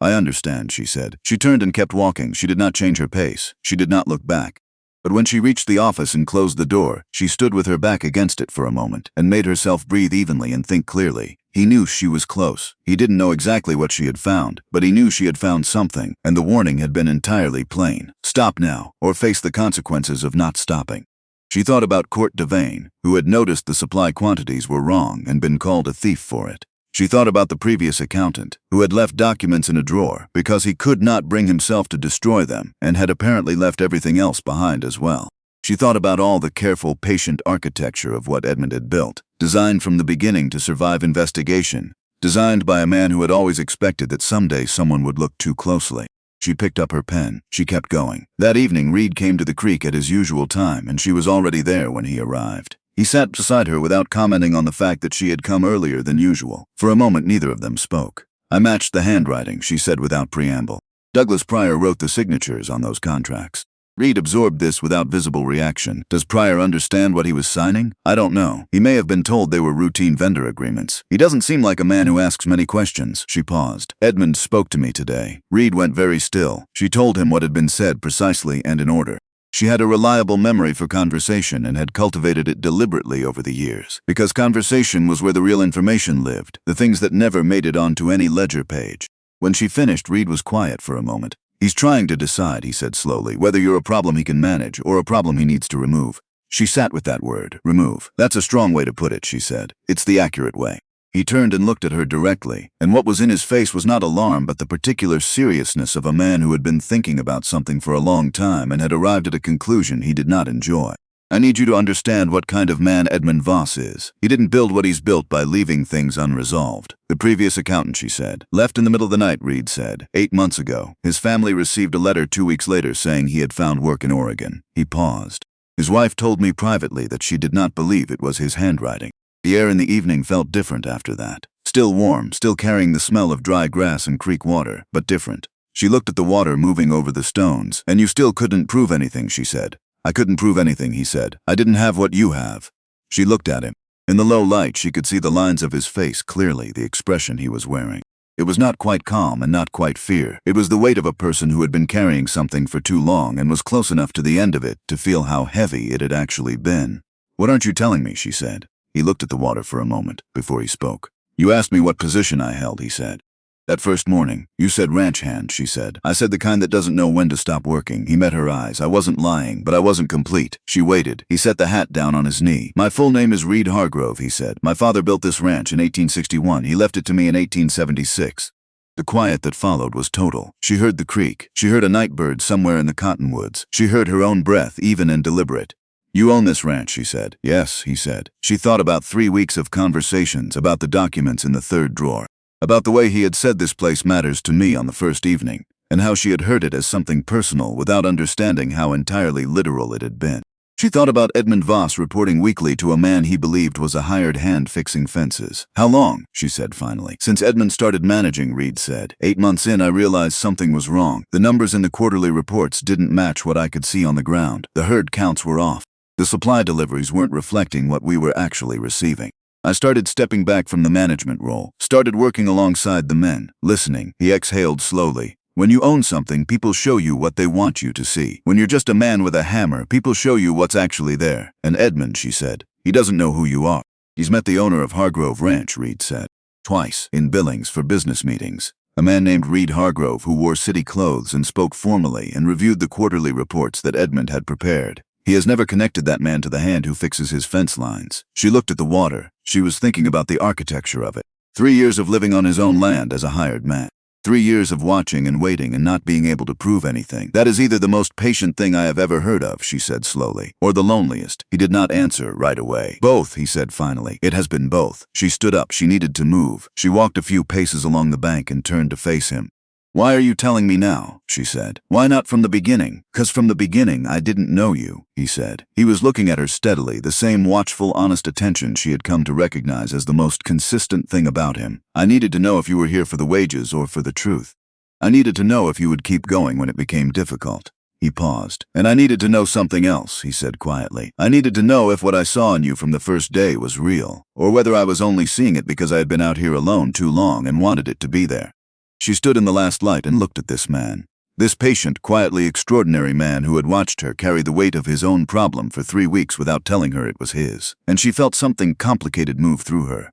Speaker 5: I understand, she said. She turned and kept walking. She did not change her pace. She did not look back. But when she reached the office and closed the door, she stood with her back against it for a moment and made herself breathe evenly and think clearly. He knew she was close. He didn't know exactly what she had found, but he knew she had found something, and the warning had been entirely plain. Stop now, or face the consequences of not stopping. She thought about Court Devane, who had noticed the supply quantities were wrong and been called a thief for it. She thought about the previous accountant, who had left documents in a drawer because he could not bring himself to destroy them and had apparently left everything else behind as well. She thought about all the careful, patient architecture of what Edmund had built, designed from the beginning to survive investigation, designed by a man who had always expected that someday someone would look too closely. She picked up her pen. She kept going. That evening, Reed came to the creek at his usual time, and she was already there when he arrived. He sat beside her without commenting on the fact that she had come earlier than usual. For a moment, neither of them spoke. I matched the handwriting, she said without preamble. Douglas Pryor wrote the signatures on those contracts. Reed absorbed this without visible reaction. Does Pryor understand what he was signing? I don't know. He may have been told they were routine vendor agreements. He doesn't seem like a man who asks many questions. She paused. Edmund spoke to me today. Reed went very still. She told him what had been said precisely and in order. She had a reliable memory for conversation and had cultivated it deliberately over the years. Because conversation was where the real information lived, the things that never made it onto any ledger page. When she finished, Reed was quiet for a moment. He's trying to decide, he said slowly, whether you're a problem he can manage or a problem he needs to remove. She sat with that word, remove. That's a strong way to put it, she said. It's the accurate way. He turned and looked at her directly, and what was in his face was not alarm but the particular seriousness of a man who had been thinking about something for a long time and had arrived at a conclusion he did not enjoy. I need you to understand what kind of man Edmund Voss is. He didn't build what he's built by leaving things unresolved. The previous accountant, she said. Left in the middle of the night, Reed said. 8 months ago. His family received a letter 2 weeks later saying he had found work in Oregon. He paused. His wife told me privately that she did not believe it was his handwriting. The air in the evening felt different after that. Still warm, still carrying the smell of dry grass and creek water, but different. She looked at the water moving over the stones. And you still couldn't prove anything, she said. I couldn't prove anything, he said. I didn't have what you have. She looked at him. In the low light, she could see the lines of his face clearly, the expression he was wearing. It was not quite calm and not quite fear. It was the weight of a person who had been carrying something for too long and was close enough to the end of it to feel how heavy it had actually been. What aren't you telling me, she said. He looked at the water for a moment before he spoke. You asked me what position I held, he said. That first morning, you said ranch hand, she said. I said the kind that doesn't know when to stop working. He met her eyes. I wasn't lying, but I wasn't complete. She waited. He set the hat down on his knee. My full name is Reed Hargrove, he said. My father built this ranch in 1861. He left it to me in 1876. The quiet that followed was total. She heard the creek. She heard a night bird somewhere in the cottonwoods. She heard her own breath, even and deliberate. You own this ranch, she said. Yes, he said. She thought about 3 weeks of conversations, about the documents in the third drawer. About the way he had said this place matters to me on the first evening, and how she had heard it as something personal without understanding how entirely literal it had been. She thought about Edmund Voss reporting weekly to a man he believed was a hired hand fixing fences. How long? She said finally. Since Edmund started managing, Reed said. 8 months in, I realized something was wrong. The numbers in the quarterly reports didn't match what I could see on the ground. The herd counts were off. The supply deliveries weren't reflecting what we were actually receiving. I started stepping back from the management role, started working alongside the men, listening. He exhaled slowly. When you own something, people show you what they want you to see. When you're just a man with a hammer, people show you what's actually there. And Edmund, she said, he doesn't know who you are. He's met the owner of Hargrove Ranch, Reed said. Twice, in Billings for business meetings. A man named Reed Hargrove who wore city clothes and spoke formally and reviewed the quarterly reports that Edmund had prepared. He has never connected that man to the hand who fixes his fence lines. She looked at the water. She was thinking about the architecture of it. 3 years of living on his own land as a hired man. 3 years of watching and waiting and not being able to prove anything. That is either the most patient thing I have ever heard of, she said slowly, or the loneliest. He did not answer right away. Both, he said finally. It has been both. She stood up. She needed to move. She walked a few paces along the bank and turned to face him. Why are you telling me now? She said. Why not from the beginning? 'Cause from the beginning I didn't know you, he said. He was looking at her steadily, the same watchful, honest attention she had come to recognize as the most consistent thing about him. I needed to know if you were here for the wages or for the truth. I needed to know if you would keep going when it became difficult. He paused. And I needed to know something else, he said quietly. I needed to know if what I saw in you from the first day was real, or whether I was only seeing it because I had been out here alone too long and wanted it to be there. She stood in the last light and looked at this man. This patient, quietly extraordinary man who had watched her carry the weight of his own problem for 3 weeks without telling her it was his. And she felt something complicated move through her.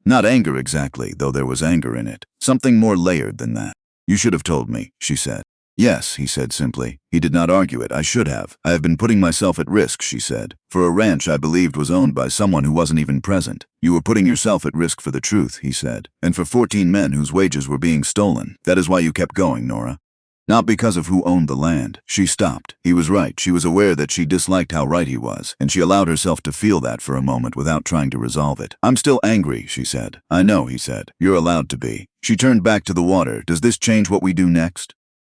Speaker 5: Not anger exactly, though there was anger in it. Something more layered than that. You should have told me, she said. Yes, he said simply. He did not argue it. I should have. I have been putting myself at risk, she said, for a ranch I believed was owned by someone who wasn't even present. You were putting yourself at risk for the truth, he said, and for 14 men whose wages were being stolen. That is why you kept going, Nora. Not because of who owned the land. She stopped. He was right. She was aware that she disliked how right he was, and she allowed herself to feel that for a moment without trying to resolve it. I'm still angry, she said. I know, he said. You're allowed to be. She turned back to the water. Does this change what we do next?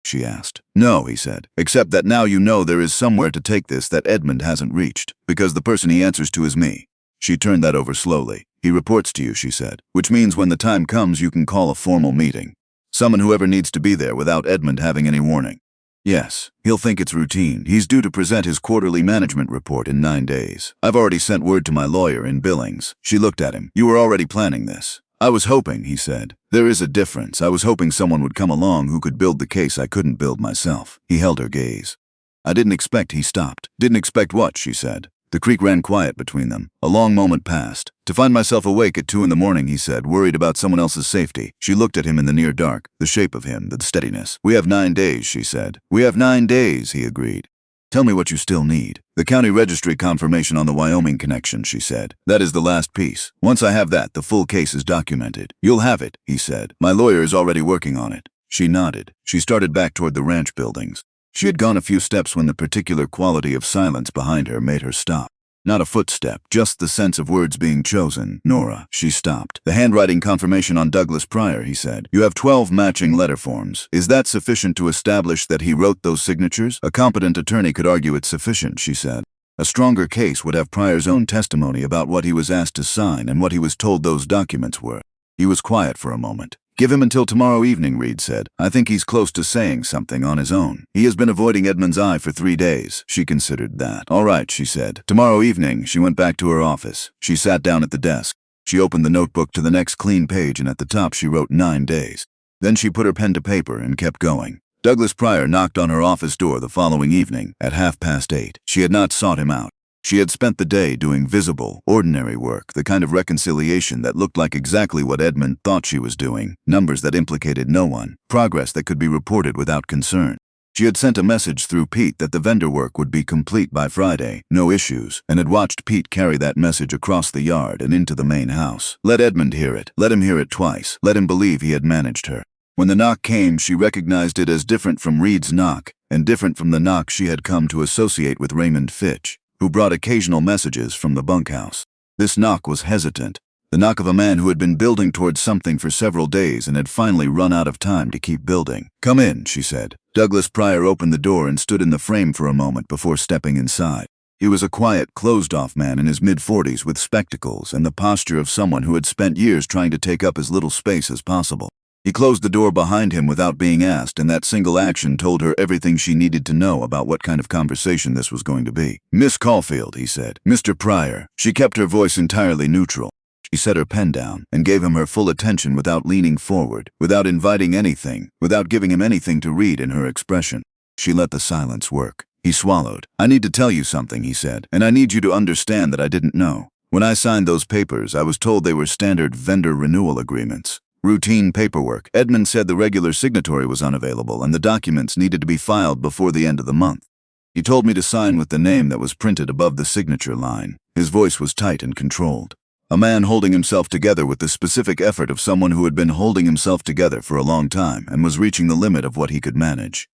Speaker 5: She asked. No, he said, except that now you know there is somewhere to take this that Edmund hasn't reached, because the person he answers to is me. She turned that over slowly. He reports to you, she said, which means when the time comes you can call a formal meeting. Summon whoever needs to be there without Edmund having any warning. Yes, he'll think it's routine. He's due to present his quarterly management report in 9 days. I've already sent word to my lawyer in Billings. She looked at him. You were already planning this. I was hoping, he said. There is a difference. I was hoping someone would come along who could build the case I couldn't build myself. He held her gaze. I didn't expect. He stopped. Didn't expect what? She said. The creek ran quiet between them. A long moment passed. To find myself awake at 2 in the morning, he said, worried about someone else's safety. She looked at him in the near dark, the shape of him, the steadiness. We have 9 days, she said. We have 9 days, he agreed. Tell me what you still need. The county registry confirmation on the Wyoming connection, she said. That is the last piece. Once I have that, the full case is documented. You'll have it, he said. My lawyer is already working on it. She nodded. She started back toward the ranch buildings. She had gone a few steps when the particular quality of silence behind her made her stop. Not a footstep, just the sense of words being chosen. Nora, she stopped. The handwriting confirmation on Douglas Pryor, he said. You have 12 matching letter forms. Is that sufficient to establish that he wrote those signatures? A competent attorney could argue it's sufficient, she said. A stronger case would have Pryor's own testimony about what he was asked to sign and what he was told those documents were. He was quiet for a moment. Give him until tomorrow evening, Reed said. I think he's close to saying something on his own. He has been avoiding Edmund's eye for 3 days. She considered that. All right, she said. Tomorrow evening, she went back to her office. She sat down at the desk. She opened the notebook to the next clean page, and at the top she wrote 9 days. Then she put her pen to paper and kept going. Douglas Pryor knocked on her office door the following evening at 8:30. She had not sought him out. She had spent the day doing visible, ordinary work, the kind of reconciliation that looked like exactly what Edmund thought she was doing, numbers that implicated no one, progress that could be reported without concern. She had sent a message through Pete that the vendor work would be complete by Friday, no issues, and had watched Pete carry that message across the yard and into the main house. Let Edmund hear it. Let him hear it twice. Let him believe he had managed her. When the knock came, she recognized it as different from Reed's knock, and different from the knock she had come to associate with Raymond Fitch, who brought occasional messages from the bunkhouse. This knock was hesitant, the knock of a man who had been building towards something for several days and had finally run out of time to keep building. Come in, she said. Douglas Pryor opened the door and stood in the frame for a moment before stepping inside. He was a quiet, closed-off man in his mid-40s with spectacles and the posture of someone who had spent years trying to take up as little space as possible. He closed the door behind him without being asked, and that single action told her everything she needed to know about what kind of conversation this was going to be. Miss Caulfield, he said. Mr. Pryor. She kept her voice entirely neutral. She set her pen down and gave him her full attention without leaning forward, without inviting anything, without giving him anything to read in her expression. She let the silence work. He swallowed. I need to tell you something, he said, and I need you to understand that I didn't know. When I signed those papers, I was told they were standard vendor renewal agreements. Routine paperwork. Edmund said the regular signatory was unavailable and the documents needed to be filed before the end of the month. He told me to sign with the name that was printed above the signature line. His voice was tight and controlled. A man holding himself together with the specific effort of someone who had been holding himself together for a long time and was reaching the limit of what he could manage.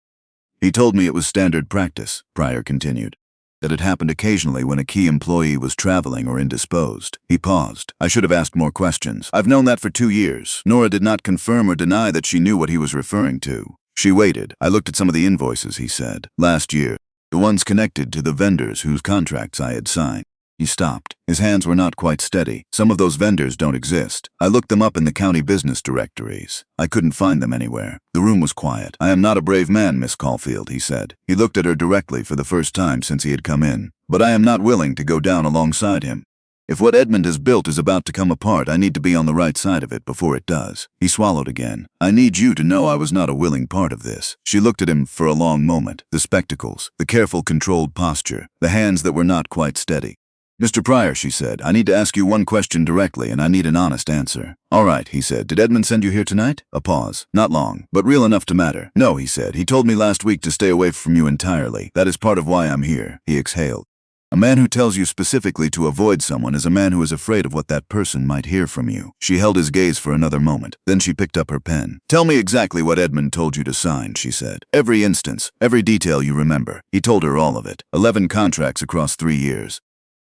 Speaker 5: He told me it was standard practice, Pryor continued. that it happened occasionally when a key employee was traveling or indisposed. He paused. I should have asked more questions. I've known that for 2 years. Nora did not confirm or deny that she knew what he was referring to. She waited. I looked at some of the invoices, he said. Last year. The ones connected to the vendors whose contracts I had signed. He stopped. His hands were not quite steady. Some of those vendors don't exist. I looked them up in the county business directories. I couldn't find them anywhere. The room was quiet. I am not a brave man, Miss Caulfield, he said. He looked at her directly for the first time since he had come in. But I am not willing to go down alongside him. If what Edmund has built is about to come apart, I need to be on the right side of it before it does. He swallowed again. I need you to know I was not a willing part of this. She looked at him for a long moment. The spectacles, the careful, controlled posture, the hands that were not quite steady. Mr. Pryor, she said, I need to ask you one question directly, and I need an honest answer. All right, he said. Did Edmund send you here tonight? A pause. Not long, but real enough to matter. No, he said. He told me last week to stay away from you entirely. That is part of why I'm here. He exhaled. A man who tells you specifically to avoid someone is a man who is afraid of what that person might hear from you. She held his gaze for another moment. Then she picked up her pen. Tell me exactly what Edmund told you to sign, she said. Every instance, every detail you remember. He told her all of it. 11 contracts across 3 years.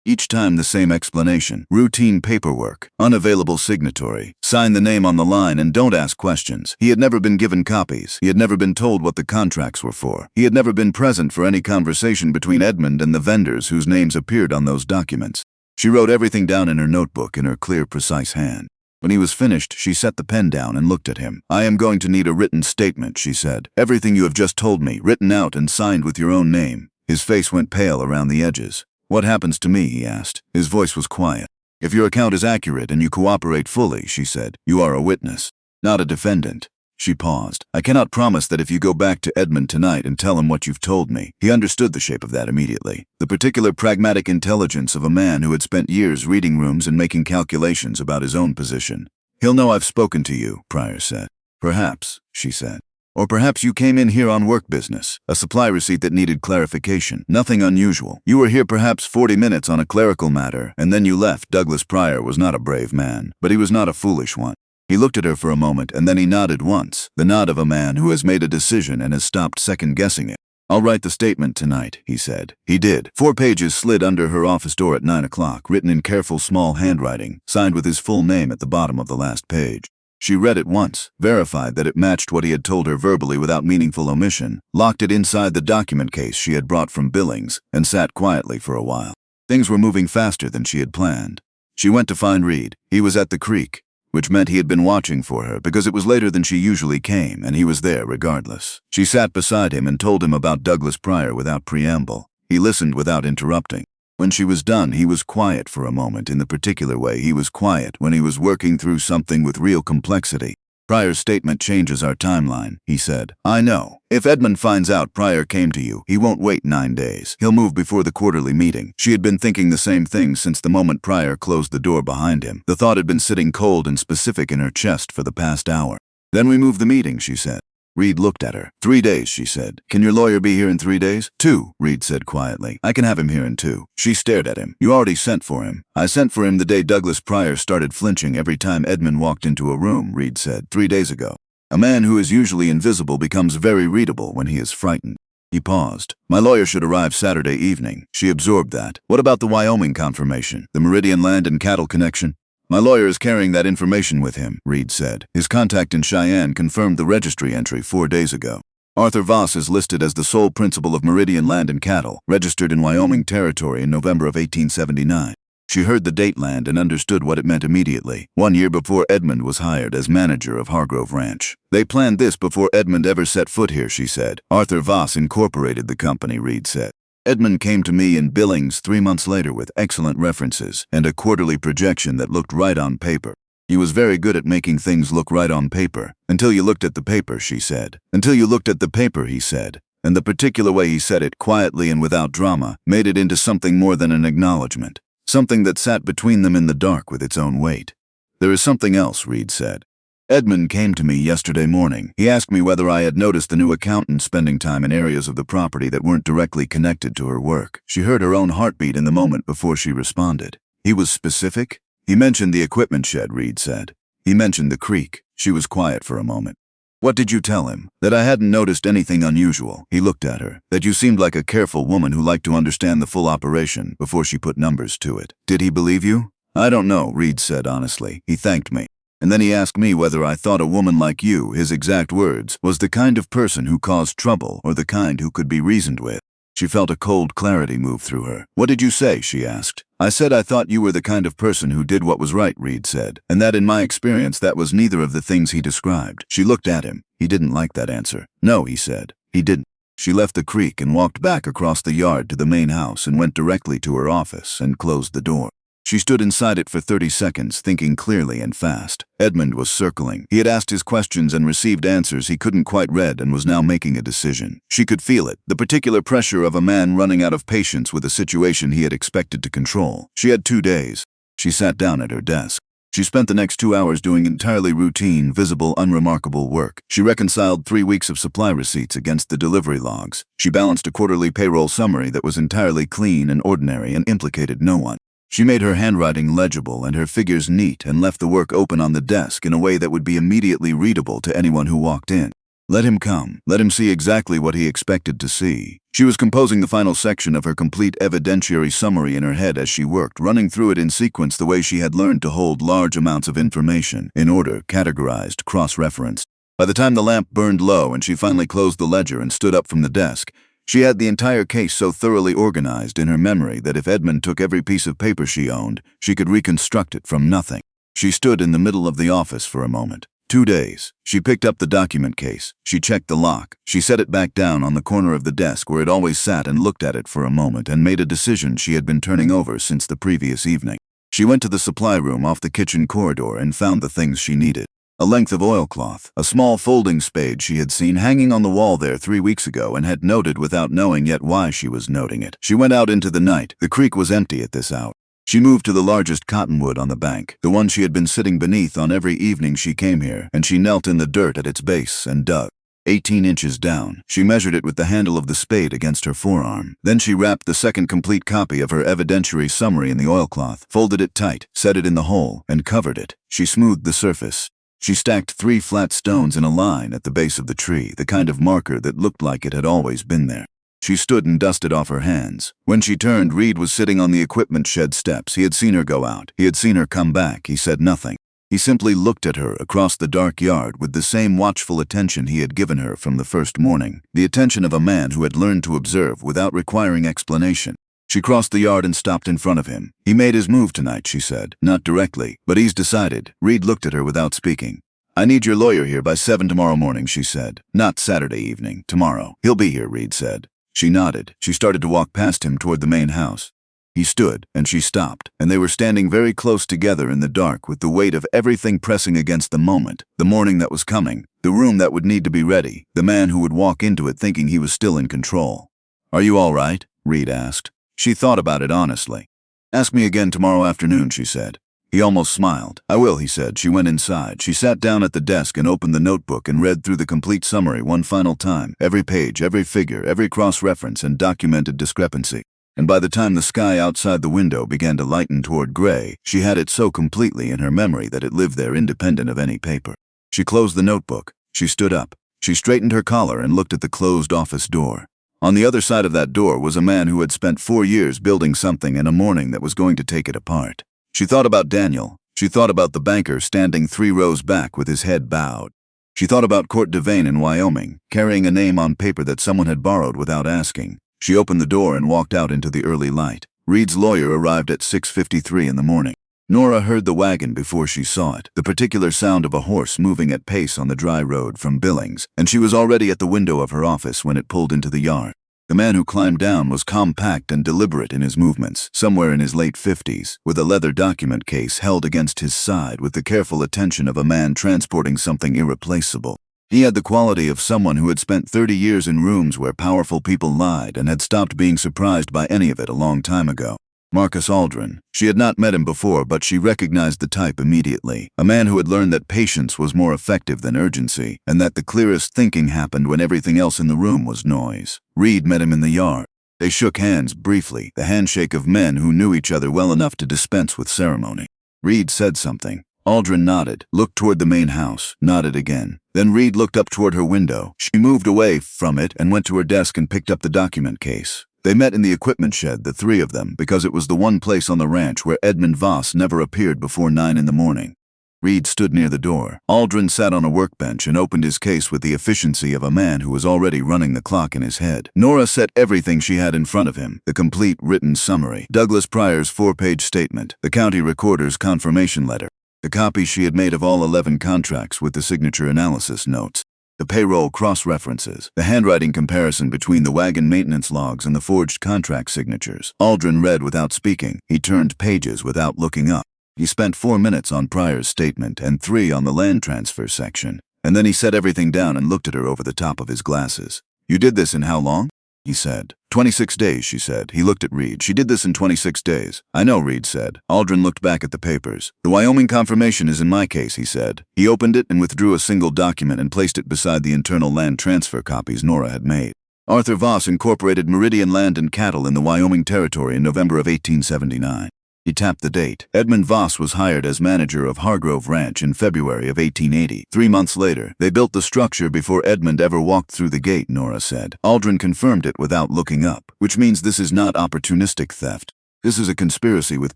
Speaker 5: Each time the same explanation. Routine paperwork. Unavailable signatory. Sign the name on the line and don't ask questions. He had never been given copies. He had never been told what the contracts were for. He had never been present for any conversation between Edmund and the vendors whose names appeared on those documents. She wrote everything down in her notebook in her clear, precise hand. When he was finished, she set the pen down and looked at him. I am going to need a written statement, she said. Everything you have just told me, written out and signed with your own name. His face went pale around the edges. What happens to me, he asked. His voice was quiet. If your account is accurate and you cooperate fully, she said, you are a witness, not a defendant. She paused. I cannot promise that if you go back to Edmund tonight and tell him what you've told me. He understood the shape of that immediately. The particular pragmatic intelligence of a man who had spent years reading rooms and making calculations about his own position. He'll know I've spoken to you, Pryor said. Perhaps, she said. Or perhaps you came in here on work business, a supply receipt that needed clarification. Nothing unusual. You were here perhaps 40 minutes on a clerical matter, and then you left. Douglas Pryor was not a brave man, but he was not a foolish one. He looked at her for a moment, and then he nodded once, the nod of a man who has made a decision and has stopped second-guessing it. I'll write the statement tonight, he said. He did. 4 pages slid under her office door at 9 o'clock, written in careful small handwriting, signed with his full name at the bottom of the last page. She read it once, verified that it matched what he had told her verbally without meaningful omission, locked it inside the document case she had brought from Billings, and sat quietly for a while. Things were moving faster than she had planned. She went to find Reed. He was at the creek, which meant he had been watching for her because it was later than she usually came, and he was there regardless. She sat beside him and told him about Douglas Pryor without preamble. He listened without interrupting. When she was done, he was quiet for a moment in the particular way he was quiet when he was working through something with real complexity. Pryor's statement changes our timeline, he said. I know. If Edmund finds out Pryor came to you, he won't wait 9 days. He'll move before the quarterly meeting. She had been thinking the same thing since the moment Pryor closed the door behind him. The thought had been sitting cold and specific in her chest for the past hour. Then we move the meeting, she said. Reed looked at her. 3 days, she said. Can your lawyer be here in 3 days? 2, Reed said quietly. I can have him here in 2. She stared at him. You already sent for him. I sent for him the day Douglas Pryor started flinching every time Edmund walked into a room, Reed said, 3 days ago. A man who is usually invisible becomes very readable when he is frightened. He paused. My lawyer should arrive Saturday evening. She absorbed that. What about the Wyoming confirmation? The Meridian land and cattle connection? My lawyer is carrying that information with him, Reed said. His contact in Cheyenne confirmed the registry entry 4 days ago. Arthur Voss is listed as the sole principal of Meridian Land and Cattle, registered in Wyoming Territory in November of 1879. She heard the date land and understood what it meant immediately, 1 year before Edmund was hired as manager of Hargrove Ranch. They planned this before Edmund ever set foot here, she said. Arthur Voss incorporated the company, Reed said. Edmund came to me in Billings 3 months later with excellent references and a quarterly projection that looked right on paper. He was very good at making things look right on paper. Until you looked at the paper, she said. Until you looked at the paper, he said. And the particular way he said it, quietly and without drama, made it into something more than an acknowledgement. Something that sat between them in the dark with its own weight. There is something else, Reed said. Edmund came to me yesterday morning. He asked me whether I had noticed the new accountant spending time in areas of the property that weren't directly connected to her work. She heard her own heartbeat in the moment before she responded. He was specific? He mentioned the equipment shed, Reed said. He mentioned the creek. She was quiet for a moment. What did you tell him? That I hadn't noticed anything unusual. He looked at her. That you seemed like a careful woman who liked to understand the full operation before she put numbers to it. Did he believe you? I don't know, Reed said honestly. He thanked me. And then he asked me whether I thought a woman like you, his exact words, was the kind of person who caused trouble or the kind who could be reasoned with. She felt a cold clarity move through her. What did you say? She asked. I said I thought you were the kind of person who did what was right, Reed said, and that in my experience that was neither of the things he described. She looked at him. He didn't like that answer. No, he said. He didn't. She left the creek and walked back across the yard to the main house and went directly to her office and closed the door. She stood inside it for 30 seconds, thinking clearly and fast. Edmund was circling. He had asked his questions and received answers he couldn't quite read and was now making a decision. She could feel it, the particular pressure of a man running out of patience with a situation he had expected to control. She had 2 days. She sat down at her desk. She spent the next 2 hours doing entirely routine, visible, unremarkable work. She reconciled 3 weeks of supply receipts against the delivery logs. She balanced a quarterly payroll summary that was entirely clean and ordinary and implicated no one. She made her handwriting legible and her figures neat and left the work open on the desk in a way that would be immediately readable to anyone who walked in. Let him come. Let him see exactly what he expected to see. She was composing the final section of her complete evidentiary summary in her head as she worked, running through it in sequence the way she had learned to hold large amounts of information, in order, categorized, cross-referenced. By the time the lamp burned low and she finally closed the ledger and stood up from the desk, she had the entire case so thoroughly organized in her memory that if Edmund took every piece of paper she owned, she could reconstruct it from nothing. She stood in the middle of the office for a moment. 2 days. She picked up the document case. She checked the lock. She set it back down on the corner of the desk where it always sat and looked at it for a moment and made a decision she had been turning over since the previous evening. She went to the supply room off the kitchen corridor and found the things she needed. A length of oilcloth, a small folding spade she had seen hanging on the wall there 3 weeks ago and had noted without knowing yet why she was noting it. She went out into the night. The creek was empty at this hour. She moved to the largest cottonwood on the bank, the one she had been sitting beneath on every evening she came here, and she knelt in the dirt at its base and dug. 18 inches down. She measured it with the handle of the spade against her forearm. Then she wrapped the second complete copy of her evidentiary summary in the oilcloth, folded it tight, set it in the hole, and covered it. She smoothed the surface. She stacked 3 flat stones in a line at the base of the tree, the kind of marker that looked like it had always been there. She stood and dusted off her hands. When she turned, Reed was sitting on the equipment shed steps. He had seen her go out. He had seen her come back. He said nothing. He simply looked at her across the dark yard with the same watchful attention he had given her from the first morning, the attention of a man who had learned to observe without requiring explanation. She crossed the yard and stopped in front of him. He made his move tonight, she said. Not directly, but he's decided. Reed looked at her without speaking. I need your lawyer here by 7 tomorrow morning, she said. Not Saturday evening, tomorrow. He'll be here, Reed said. She nodded. She started to walk past him toward the main house. He stood, and she stopped, and they were standing very close together in the dark with the weight of everything pressing against the moment, the morning that was coming, the room that would need to be ready, the man who would walk into it thinking he was still in control. Are you all right? Reed asked. She thought about it honestly. Ask me again tomorrow afternoon, she said. He almost smiled. I will, he said. She went inside. She sat down at the desk and opened the notebook and read through the complete summary one final time, every page, every figure, every cross-reference and documented discrepancy. And by the time the sky outside the window began to lighten toward gray, she had it so completely in her memory that it lived there independent of any paper. She closed the notebook. She stood up. She straightened her collar and looked at the closed office door. On the other side of that door was a man who had spent 4 years building something in a morning that was going to take it apart. She thought about Daniel. She thought about the banker standing 3 rows back with his head bowed. She thought about Court Devane in Wyoming, carrying a name on paper that someone had borrowed without asking. She opened the door and walked out into the early light. Reed's lawyer arrived at 6:53 in the morning. Nora heard the wagon before she saw it, the particular sound of a horse moving at pace on the dry road from Billings, and she was already at the window of her office when it pulled into the yard. The man who climbed down was compact and deliberate in his movements, somewhere in his late 50s, with a leather document case held against his side with the careful attention of a man transporting something irreplaceable. He had the quality of someone who had spent 30 years in rooms where powerful people lied and had stopped being surprised by any of it a long time ago. Marcus Aldrin. She had not met him before, but she recognized the type immediately. A man who had learned that patience was more effective than urgency, and that the clearest thinking happened when everything else in the room was noise. Reed met him in the yard. They shook hands briefly, the handshake of men who knew each other well enough to dispense with ceremony. Reed said something. Aldrin nodded, looked toward the main house, nodded again. Then Reed looked up toward her window. She moved away from it and went to her desk and picked up the document case. They met in the equipment shed, the three of them, because it was the one place on the ranch where Edmund Voss never appeared before 9 in the morning. Reed stood near the door. Aldrin sat on a workbench and opened his case with the efficiency of a man who was already running the clock in his head. Nora set everything she had in front of him: the complete written summary, Douglas Pryor's 4-page statement, the county recorder's confirmation letter, the copies she had made of all 11 contracts with the signature analysis notes, the payroll cross-references, the handwriting comparison between the wagon maintenance logs and the forged contract signatures. Aldrin read without speaking. He turned pages without looking up. He spent 4 minutes on Pryor's statement and 3 on the land transfer section. And then he set everything down and looked at her over the top of his glasses. "You did this in how long?" he said. 26 days, she said. He looked at Reed. "She did this in 26 days. I know," Reed said. Aldrin looked back at the papers. "The Wyoming confirmation is in my case," he said. He opened it and withdrew a single document and placed it beside the internal land transfer copies Nora had made. Arthur Voss incorporated Meridian Land and Cattle in the Wyoming Territory in November of 1879. He tapped the date. Edmund Voss was hired as manager of Hargrove Ranch in February of 1880. 3 months later, they built the structure before Edmund ever walked through the gate, Nora said. Aldrin confirmed it without looking up, which means this is not opportunistic theft. This is a conspiracy with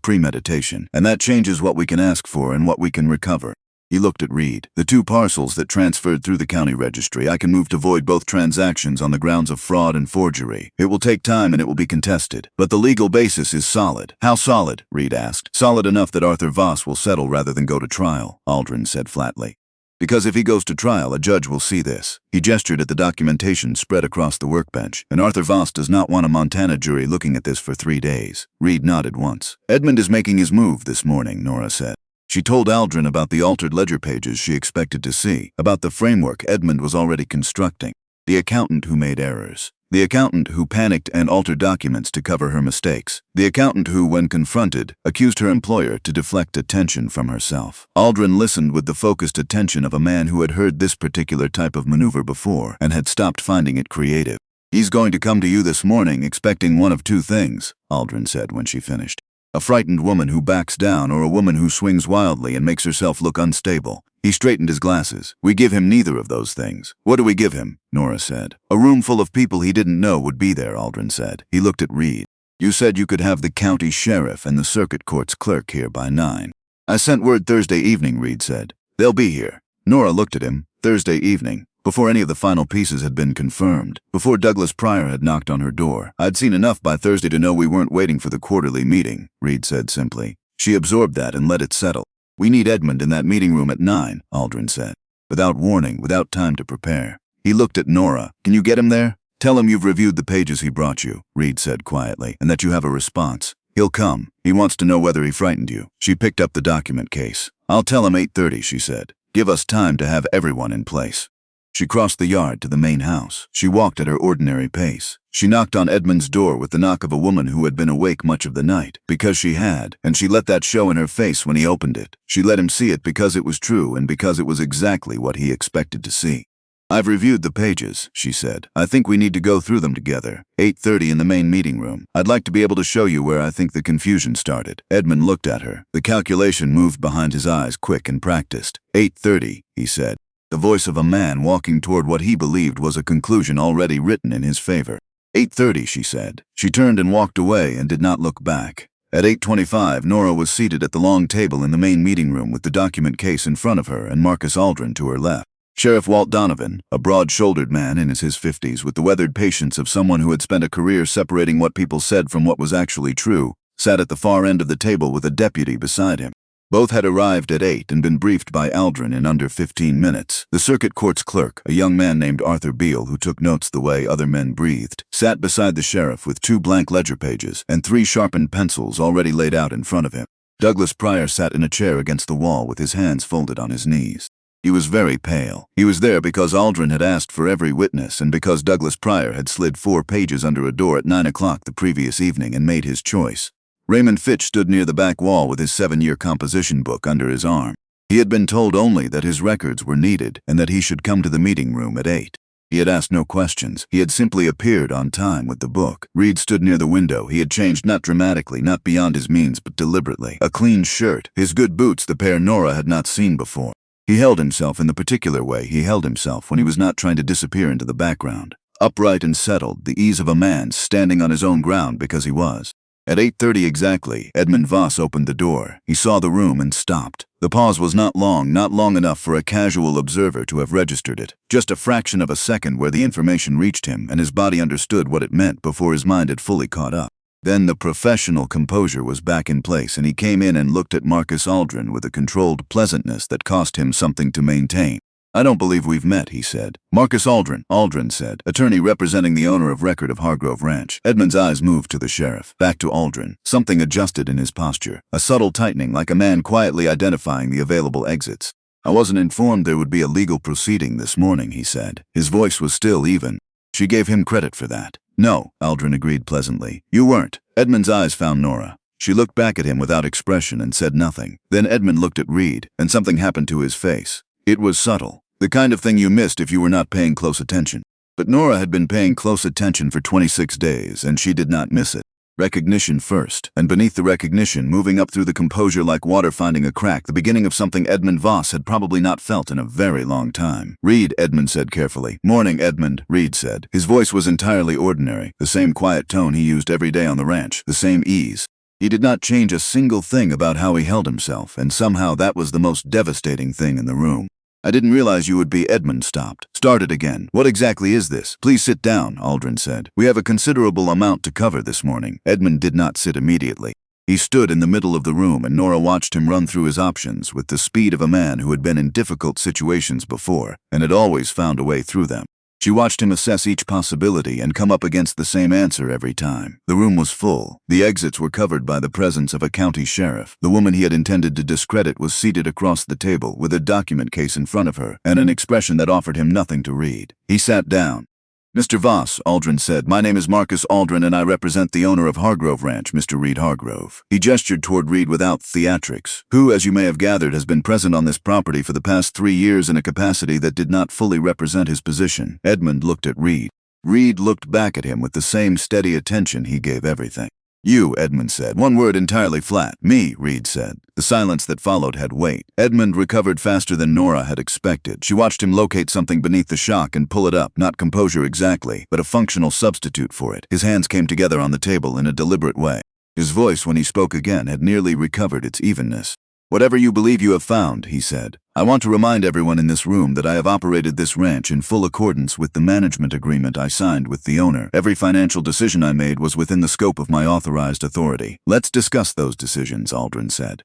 Speaker 5: premeditation, and that changes what we can ask for and what we can recover. He looked at Reed. "The 2 parcels that transferred through the county registry, I can move to void both transactions on the grounds of fraud and forgery. It will take time and it will be contested. But the legal basis is solid." "How solid?" Reed asked. "Solid enough that Arthur Voss will settle rather than go to trial," Aldrin said flatly. "Because if he goes to trial, a judge will see this." He gestured at the documentation spread across the workbench. "And Arthur Voss does not want a Montana jury looking at this for 3 days. Reed nodded once. "Edmund is making his move this morning," Nora said. She told Aldrin about the altered ledger pages she expected to see, about the framework Edmund was already constructing, the accountant who made errors, the accountant who panicked and altered documents to cover her mistakes, the accountant who, when confronted, accused her employer to deflect attention from herself. Aldrin listened with the focused attention of a man who had heard this particular type of maneuver before and had stopped finding it creative. "He's going to come to you this morning expecting one of 2 things, Aldrin said when she finished. A frightened woman who backs down or a woman who swings wildly and makes herself look unstable. He straightened his glasses. "We give him neither of those things." "What do we give him?" Nora said. "A room full of people he didn't know would be there," Aldrin said. He looked at Reed. "You said you could have the county sheriff and the circuit court's clerk here by 9. "I sent word Thursday evening," Reed said. "They'll be here." Nora looked at him. Thursday evening. Before any of the final pieces had been confirmed, before Douglas Pryor had knocked on her door. "I'd seen enough by Thursday to know we weren't waiting for the quarterly meeting," Reed said simply. She absorbed that and let it settle. "We need Edmund in that meeting room at 9, Aldrin said. Without warning, without time to prepare. He looked at Nora. "Can you get him there?" "Tell him you've reviewed the pages he brought you," Reed said quietly, "and that you have a response. He'll come. He wants to know whether he frightened you." She picked up the document case. "I'll tell him 8:30, she said. "Give us time to have everyone in place." She crossed the yard to the main house. She walked at her ordinary pace. She knocked on Edmund's door with the knock of a woman who had been awake much of the night, because she had, and she let that show in her face when he opened it. She let him see it because it was true and because it was exactly what he expected to see. "I've reviewed the pages," she said. "I think we need to go through them together. 8:30 in the main meeting room. I'd like to be able to show you where I think the confusion started." Edmund looked at her. The calculation moved behind his eyes, quick and practiced. 8:30, he said. The voice of a man walking toward what he believed was a conclusion already written in his favor. 8:30, she said. She turned and walked away and did not look back. At 8:25, Nora was seated at the long table in the main meeting room with the document case in front of her and Marcus Aldrin to her left. Sheriff Walt Donovan, a broad-shouldered man in his 50s with the weathered patience of someone who had spent a career separating what people said from what was actually true, sat at the far end of the table with a deputy beside him. Both had arrived at 8 and been briefed by Aldrin in under 15 minutes. The circuit court's clerk, a young man named Arthur Beale who took notes the way other men breathed, sat beside the sheriff with 2 blank ledger pages and 3 sharpened pencils already laid out in front of him. Douglas Pryor sat in a chair against the wall with his hands folded on his knees. He was very pale. He was there because Aldrin had asked for every witness and because Douglas Pryor had slid 4 pages under a door at 9 o'clock the previous evening and made his choice. Raymond Fitch stood near the back wall with his 7-year composition book under his arm. He had been told only that his records were needed and that he should come to the meeting room at 8. He had asked no questions. He had simply appeared on time with the book. Reed stood near the window. He had changed not dramatically, not beyond his means, but deliberately. A clean shirt, his good boots, the pair Nora had not seen before. He held himself in the particular way he held himself when he was not trying to disappear into the background. Upright and settled, the ease of a man standing on his own ground because he was. At 8:30 exactly, Edmund Voss opened the door. He saw the room and stopped. The pause was not long enough for a casual observer to have registered it. Just a fraction of a second where the information reached him and his body understood what it meant before his mind had fully caught up. Then the professional composure was back in place and he came in and looked at Marcus Aldrin with a controlled pleasantness that cost him something to maintain. "I don't believe we've met," he said. "Marcus Aldrin," Aldrin said, attorney representing the owner of record of Hargrove Ranch. Edmund's eyes moved to the sheriff, back to Aldrin. Something adjusted in his posture, a subtle tightening like a man quietly identifying the available exits. "I wasn't informed there would be a legal proceeding this morning," he said. His voice was still even. She gave him credit for that. "No," Aldrin agreed pleasantly. "You weren't." Edmund's eyes found Nora. She looked back at him without expression and said nothing. Then Edmund looked at Reed, and something happened to his face. It was subtle. The kind of thing you missed if you were not paying close attention. But Nora had been paying close attention for 26 days, and she did not miss it. Recognition first, and beneath the recognition, moving up through the composure like water finding a crack, the beginning of something Edmund Voss had probably not felt in a very long time. "Reed," Edmund said carefully. "Morning, Edmund," Reed said. His voice was entirely ordinary, the same quiet tone he used every day on the ranch, the same ease. He did not change a single thing about how he held himself, and somehow that was the most devastating thing in the room. "I didn't realize you would be." Edmund stopped. "Started again. What exactly is this?" "Please sit down," Aldrin said. "We have a considerable amount to cover this morning." Edmund did not sit immediately. He stood in the middle of the room and Nora watched him run through his options with the speed of a man who had been in difficult situations before and had always found a way through them. She watched him assess each possibility and come up against the same answer every time. The room was full. The exits were covered by the presence of a county sheriff. The woman he had intended to discredit was seated across the table with a document case in front of her and an expression that offered him nothing to read. He sat down. "Mr. Voss," Aldrin said, "my name is Marcus Aldrin and I represent the owner of Hargrove Ranch, Mr. Reed Hargrove." He gestured toward Reed without theatrics, who, as you may have gathered, has been present on this property for the past 3 years in a capacity that did not fully represent his position. Edmund looked at Reed. Reed looked back at him with the same steady attention he gave everything. "You," Edmund said. One word entirely flat. "Me," Reed said. The silence that followed had weight. Edmund recovered faster than Nora had expected. She watched him locate something beneath the shock and pull it up, not composure exactly, but a functional substitute for it. His hands came together on the table in a deliberate way. His voice, when he spoke again, had nearly recovered its evenness. "Whatever you believe you have found," he said, "I want to remind everyone in this room that I have operated this ranch in full accordance with the management agreement I signed with the owner. Every financial decision I made was within the scope of my authorized authority." "Let's discuss those decisions," Aldrin said.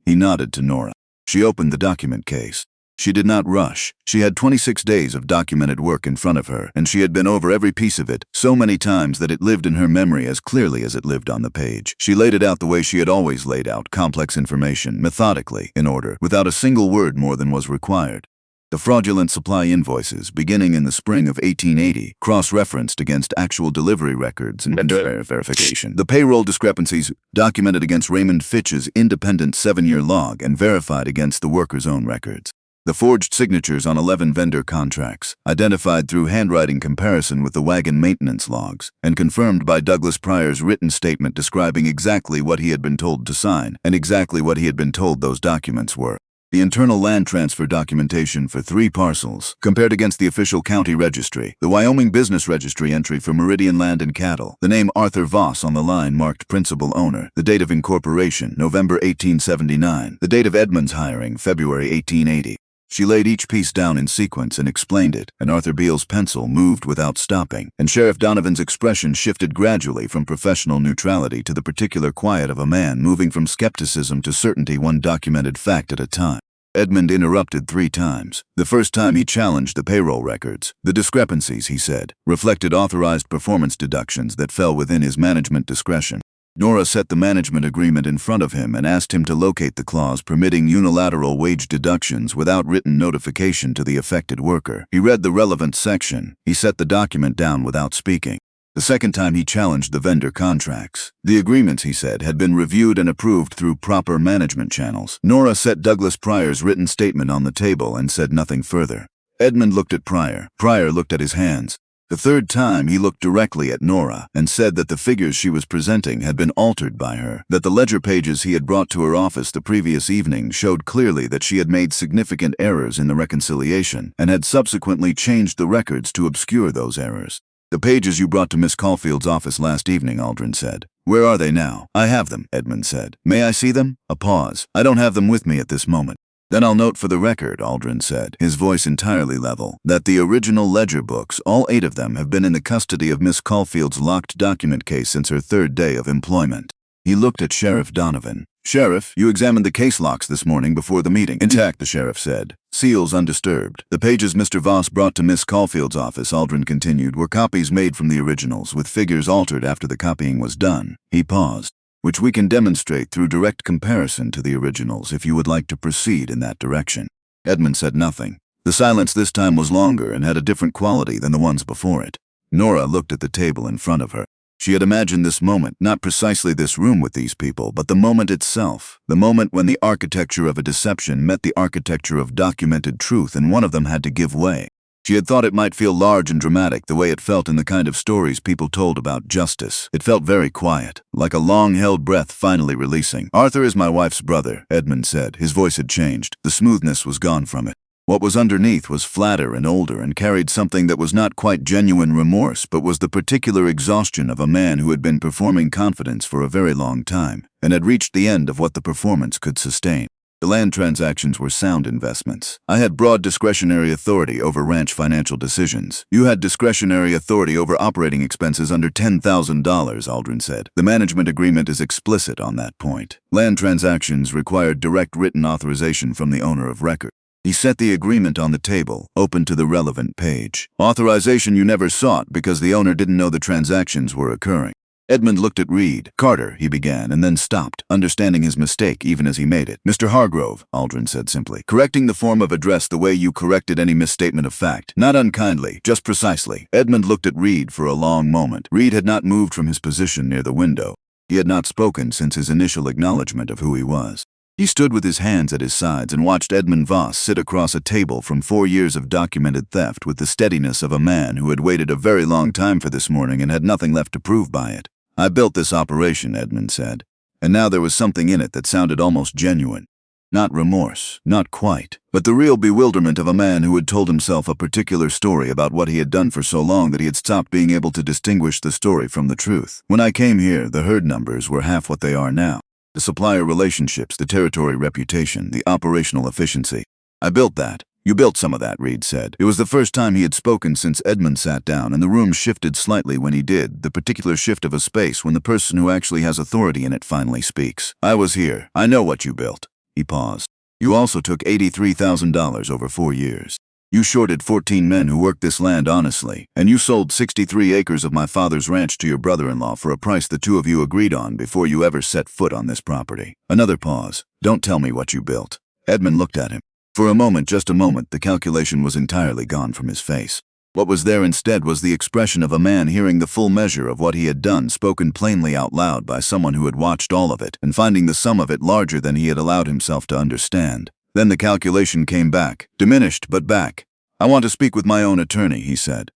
Speaker 5: He nodded to Nora. She opened the document case. She did not rush. She had 26 days of documented work in front of her, and she had been over every piece of it so many times that it lived in her memory as clearly as it lived on the page. She laid it out the way she had always laid out complex information, methodically, in order, without a single word more than was required. The fraudulent supply invoices, beginning in the spring of 1880, cross-referenced against actual delivery records and verification. The payroll discrepancies documented against Raymond Fitch's independent 7-year log and verified against the worker's own records. The forged signatures on 11 vendor contracts, identified through handwriting comparison with the wagon maintenance logs, and confirmed by Douglas Pryor's written statement describing exactly what he had been told to sign and exactly what he had been told those documents were. The internal land transfer documentation for 3 parcels, compared against the official county registry, the Wyoming Business Registry entry for Meridian Land and Cattle, the name Arthur Voss on the line marked principal owner, the date of incorporation, November 1879, the date of Edmund's hiring, February 1880. She laid each piece down in sequence and explained it, and Arthur Beale's pencil moved without stopping, and Sheriff Donovan's expression shifted gradually from professional neutrality to the particular quiet of a man moving from skepticism to certainty, one documented fact at a time. Edmund interrupted 3 times. The first time he challenged the payroll records. The discrepancies, he said, reflected authorized performance deductions that fell within his management discretion. Nora set the management agreement in front of him and asked him to locate the clause permitting unilateral wage deductions without written notification to the affected worker. He read the relevant section. He set the document down without speaking. The second time he challenged the vendor contracts. The agreements, he said, had been reviewed and approved through proper management channels. Nora set Douglas Pryor's written statement on the table and said nothing further. Edmund looked at Pryor. Pryor looked at his hands. The third time, he looked directly at Nora and said that the figures she was presenting had been altered by her, that the ledger pages he had brought to her office the previous evening showed clearly that she had made significant errors in the reconciliation and had subsequently changed the records to obscure those errors. The pages you brought to Miss Caulfield's office last evening, Aldrin said. Where are they now? I have them, Edmund said. May I see them? A pause. I don't have them with me at this moment. Then I'll note for the record, Aldrin said, his voice entirely level, that the original ledger books, all 8 of them, have been in the custody of Miss Caulfield's locked document case since her 3rd day of employment. He looked at Sheriff Donovan. Sheriff, you examined the case locks this morning before the meeting. Intact, the sheriff said. Seals undisturbed. The pages Mr. Voss brought to Miss Caulfield's office, Aldrin continued, were copies made from the originals, with figures altered after the copying was done. He paused. Which we can demonstrate through direct comparison to the originals if you would like to proceed in that direction. Edmund said nothing. The silence this time was longer and had a different quality than the ones before it. Nora looked at the table in front of her. She had imagined this moment, not precisely this room with these people, but the moment itself, the moment when the architecture of a deception met the architecture of documented truth and one of them had to give way. She had thought it might feel large and dramatic the way it felt in the kind of stories people told about justice. It felt very quiet, like a long-held breath finally releasing. Arthur is my wife's brother, Edmund said. His voice had changed. The smoothness was gone from it. What was underneath was flatter and older and carried something that was not quite genuine remorse, but was the particular exhaustion of a man who had been performing confidence for a very long time and had reached the end of what the performance could sustain. The land transactions were sound investments. I had broad discretionary authority over ranch financial decisions. You had discretionary authority over operating expenses under $10,000, Aldrin said. The management agreement is explicit on that point. Land transactions required direct written authorization from the owner of record. He set the agreement on the table, open to the relevant page. Authorization you never sought because the owner didn't know the transactions were occurring. Edmund looked at Reed. Carter, he began, and then stopped, understanding his mistake even as he made it. Mr. Hargrove, Aldrin said simply, correcting the form of address the way you corrected any misstatement of fact. Not unkindly, just precisely. Edmund looked at Reed for a long moment. Reed had not moved from his position near the window. He had not spoken since his initial acknowledgement of who he was. He stood with his hands at his sides and watched Edmund Voss sit across a table from 4 years of documented theft with the steadiness of a man who had waited a very long time for this morning and had nothing left to prove by it. I built this operation, Edmund said, and now there was something in it that sounded almost genuine. Not remorse, not quite, but the real bewilderment of a man who had told himself a particular story about what he had done for so long that he had stopped being able to distinguish the story from the truth. When I came here, the herd numbers were half what they are now. The supplier relationships, the territory reputation, the operational efficiency. I built that. You built some of that, Reed said. It was the first time he had spoken since Edmund sat down, and the room shifted slightly when he did, the particular shift of a space when the person who actually has authority in it finally speaks. I was here. I know what you built. He paused. You also took $83,000 over 4 years. You shorted 14 men who worked this land honestly, and you sold 63 acres of my father's ranch to your brother-in-law for a price the two of you agreed on before you ever set foot on this property. Another pause. Don't tell me what you built. Edmund looked at him. For a moment, just a moment, the calculation was entirely gone from his face. What was there instead was the expression of a man hearing the full measure of what he had done spoken plainly out loud by someone who had watched all of it and finding the sum of it larger than he had allowed himself to understand. Then the calculation came back, diminished but back. I want to speak with my own attorney, he said.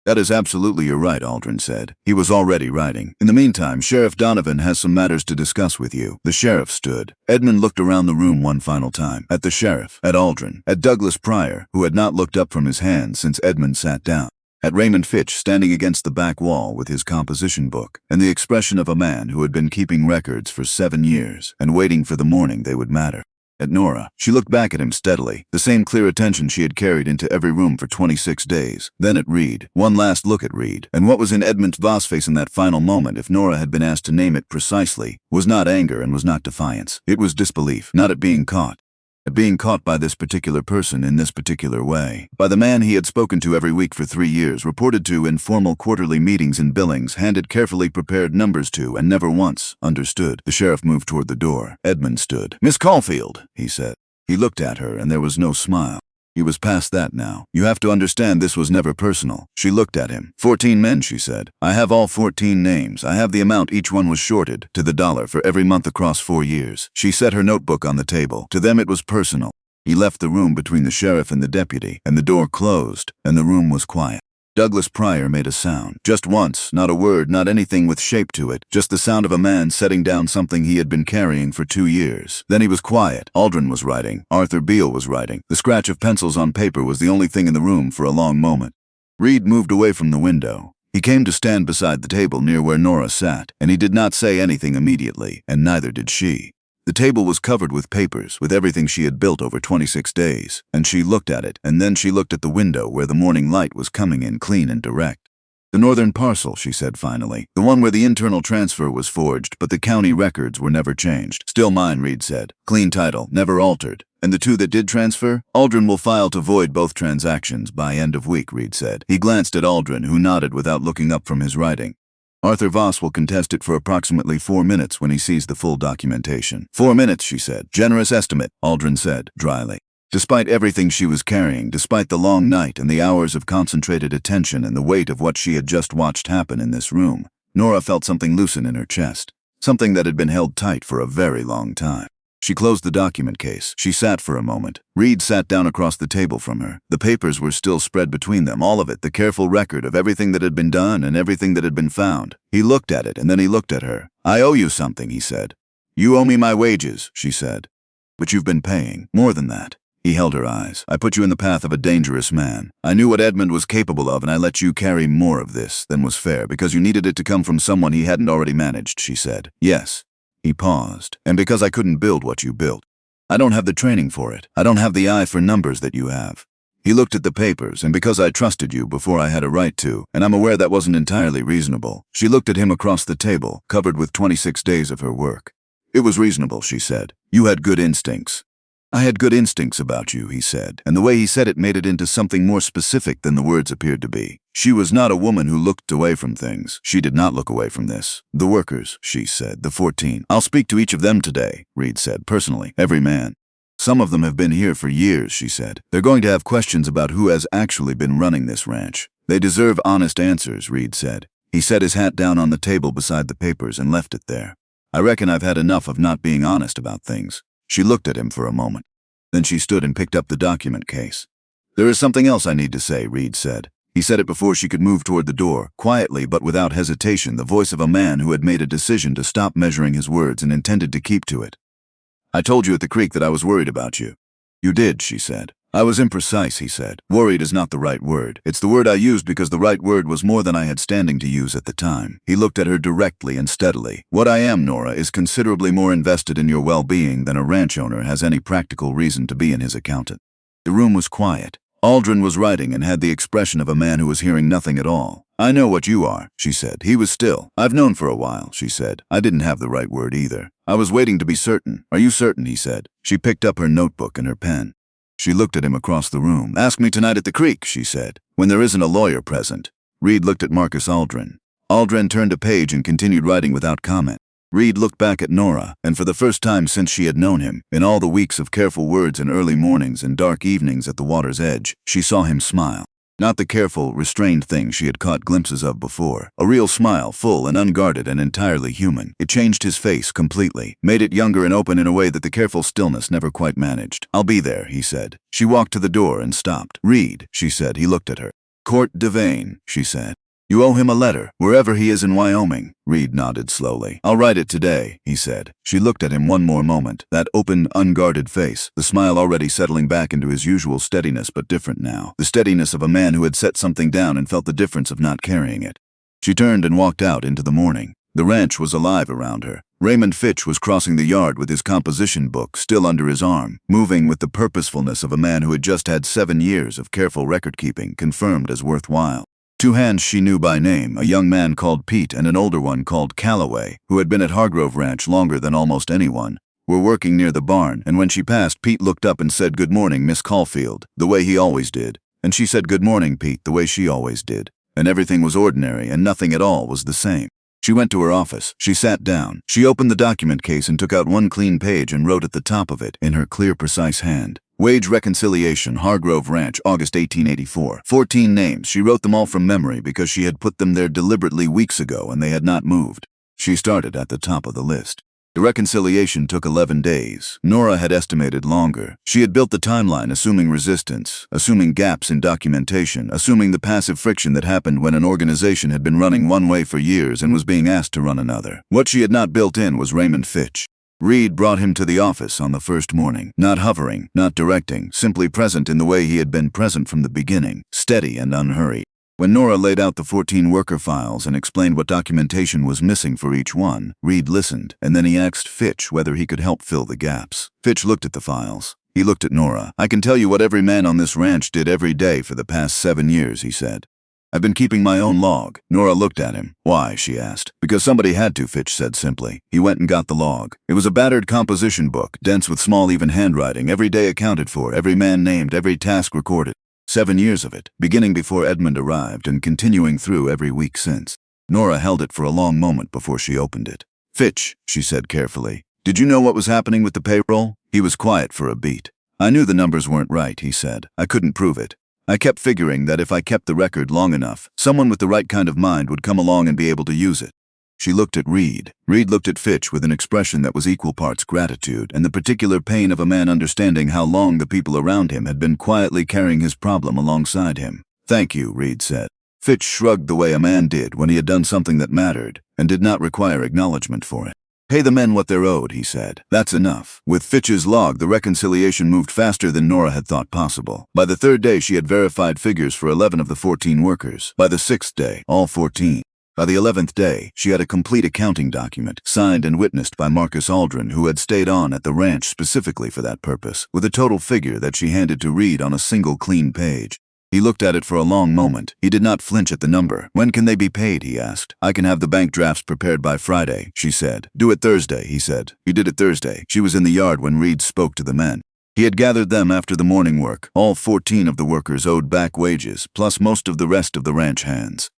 Speaker 5: That is absolutely your right, Aldrin said. He was already writing. In the meantime, Sheriff Donovan has some matters to discuss with you. The sheriff stood. Edmund looked around the room one final time. At the sheriff, at Aldrin, at Douglas Pryor, who had not looked up from his hands since Edmund sat down, at Raymond Fitch standing against the back wall with his composition book, and the expression of a man who had been keeping records for 7 years and waiting for the morning they would matter. At Nora, she looked back at him steadily, the same clear attention she had carried into every room for 26 days. Then at Reed, one last look at Reed, and what was in Edmund Voss' face in that final moment, if Nora had been asked to name it precisely, was not anger and was not defiance. It was disbelief, not at being caught. At being caught by this particular person in this particular way, by the man he had spoken to every week for 3 years, reported to in formal quarterly meetings in Billings, handed carefully prepared numbers to, and never once understood. The sheriff moved toward the door. Edmund stood. Miss Caulfield, he said. He looked at her, and there was no smile. He was past that now. You have to understand this was never personal. She looked at him. 14 men, she said. I have all 14 names. I have the amount each one was shorted, to the dollar, for every month across 4 years. She set her notebook on the table. To them it was personal. He left the room between the sheriff and the deputy, and the door closed, and the room was quiet. Douglas Pryor made a sound. Just once, not a word, not anything with shape to it, just the sound of a man setting down something he had been carrying for 2 years. Then he was quiet. Aldrin was writing. Arthur Beale was writing. The scratch of pencils on paper was the only thing in the room for a long moment. Reed moved away from the window. He came to stand beside the table near where Nora sat, and he did not say anything immediately, and neither did she. The table was covered with papers, with everything she had built over 26 days, and she looked at it, and then she looked at the window where the morning light was coming in clean and direct. The northern parcel, she said finally, the one where the internal transfer was forged, but the county records were never changed. Still mine, Reed said. Clean title, never altered. And the two that did transfer? Aldrin will file to void both transactions by end of week, Reed said. He glanced at Aldrin, who nodded without looking up from his writing. Arthur Voss will contest it for approximately 4 minutes when he sees the full documentation. 4 minutes, she said. Generous estimate, Aldrin said, dryly. Despite everything she was carrying, despite the long night and the hours of concentrated attention and the weight of what she had just watched happen in this room, Nora felt something loosen in her chest, something that had been held tight for a very long time. She closed the document case. She sat for a moment. Reed sat down across the table from her. The papers were still spread between them, all of it, the careful record of everything that had been done and everything that had been found. He looked at it, and then he looked at her. I owe you something, he said. You owe me my wages, she said. But you've been paying. More than that. He held her eyes. I put you in the path of a dangerous man. I knew what Edmund was capable of, and I let you carry more of this than was fair because you needed it to come from someone he hadn't already managed, she said. Yes. He paused. And because I couldn't build what you built. I don't have the training for it. I don't have the eye for numbers that you have. He looked at the papers, and because I trusted you before I had a right to, and I'm aware that wasn't entirely reasonable. She looked at him across the table, covered with 26 days of her work. It was reasonable, she said. You had good instincts. I had good instincts about you, he said, and the way he said it made it into something more specific than the words appeared to be. She was not a woman who looked away from things. She did not look away from this. The workers, she said, the 14. I'll speak to each of them today, Reed said, personally, every man. Some of them have been here for years, she said. They're going to have questions about who has actually been running this ranch. They deserve honest answers, Reed said. He set his hat down on the table beside the papers and left it there. I reckon I've had enough of not being honest about things. She looked at him for a moment. Then she stood and picked up the document case. There is something else I need to say, Reed said. He said it before she could move toward the door, quietly but without hesitation, the voice of a man who had made a decision to stop measuring his words and intended to keep to it. I told you at the creek that I was worried about you. You did, she said. I was imprecise, he said. Worried is not the right word. It's the word I used because the right word was more than I had standing to use at the time. He looked at her directly and steadily. What I am, Nora, is considerably more invested in your well-being than a ranch owner has any practical reason to be in his accountant. The room was quiet. Aldrin was writing and had the expression of a man who was hearing nothing at all. I know what you are, she said. He was still. I've known for a while, she said. I didn't have the right word either. I was waiting to be certain. Are you certain, he said. She picked up her notebook and her pen. She looked at him across the room. Ask me tonight at the creek, she said, when there isn't a lawyer present. Reed looked at Marcus Aldrin. Aldrin turned a page and continued writing without comment. Reed looked back at Nora, and for the first time since she had known him, in all the weeks of careful words and early mornings and dark evenings at the water's edge, she saw him smile. Not the careful, restrained thing she had caught glimpses of before. A real smile, full and unguarded and entirely human. It changed his face completely, made it younger and open in a way that the careful stillness never quite managed. I'll be there, he said. She walked to the door and stopped. Reed, she said. He looked at her. Court Devane, she said. You owe him a letter, wherever he is in Wyoming. Reed nodded slowly. I'll write it today, he said. She looked at him one more moment, that open, unguarded face, the smile already settling back into his usual steadiness but different now, the steadiness of a man who had set something down and felt the difference of not carrying it. She turned and walked out into the morning. The ranch was alive around her. Raymond Fitch was crossing the yard with his composition book still under his arm, moving with the purposefulness of a man who had just had 7 years of careful record-keeping confirmed as worthwhile. 2 hands she knew by name, a young man called Pete and an older one called Calloway, who had been at Hargrove Ranch longer than almost anyone, were working near the barn, and when she passed, Pete looked up and said, "Good morning, Miss Caulfield," the way he always did. And she said, "Good morning, Pete," the way she always did. And everything was ordinary, and nothing at all was the same. She went to her office. She sat down. She opened the document case and took out one clean page and wrote at the top of it, in her clear, precise hand, Wage Reconciliation, Hargrove Ranch, August 1884. 14 names. She wrote them all from memory because she had put them there deliberately weeks ago and they had not moved. She started at the top of the list. The reconciliation took 11 days. Nora had estimated longer. She had built the timeline assuming resistance, assuming gaps in documentation, assuming the passive friction that happened when an organization had been running one way for years and was being asked to run another. What she had not built in was Raymond Fitch. Reed brought him to the office on the first morning, not hovering, not directing, simply present in the way he had been present from the beginning, steady and unhurried. When Nora laid out the 14 worker files and explained what documentation was missing for each one, Reed listened, and then he asked Fitch whether he could help fill the gaps. Fitch looked at the files. He looked at Nora. "I can tell you what every man on this ranch did every day for the past 7 years, he said. "I've been keeping my own log." Nora looked at him. "Why?" she asked. "Because somebody had to," Fitch said simply. He went and got the log. It was a battered composition book, dense with small even handwriting, every day accounted for, every man named, every task recorded. 7 years of it, beginning before Edmund arrived and continuing through every week since. Nora held it for a long moment before she opened it. "Fitch," she said carefully, "did you know what was happening with the payroll?" He was quiet for a beat. "I knew the numbers weren't right," he said. "I couldn't prove it. I kept figuring that if I kept the record long enough, someone with the right kind of mind would come along and be able to use it." She looked at Reed. Reed looked at Fitch with an expression that was equal parts gratitude and the particular pain of a man understanding how long the people around him had been quietly carrying his problem alongside him. "Thank you," Reed said. Fitch shrugged the way a man did when he had done something that mattered and did not require acknowledgement for it. "Pay the men what they're owed," he said. "That's enough." With Fitch's log, the reconciliation moved faster than Nora had thought possible. By the 3rd day, she had verified figures for 11 of the 14 workers. By the 6th day, all 14. By the 11th day, she had a complete accounting document, signed and witnessed by Marcus Aldrin, who had stayed on at the ranch specifically for that purpose, with a total figure that she handed to Reed on a single clean page. He looked at it for a long moment. He did not flinch at the number. "When can they be paid?" he asked. "I can have the bank drafts prepared by Friday," she said. "Do it Thursday," he said. He did it Thursday. She was in the yard when Reed spoke to the men. He had gathered them after the morning work. All 14 of the workers owed back wages, plus most of the rest of the ranch hands.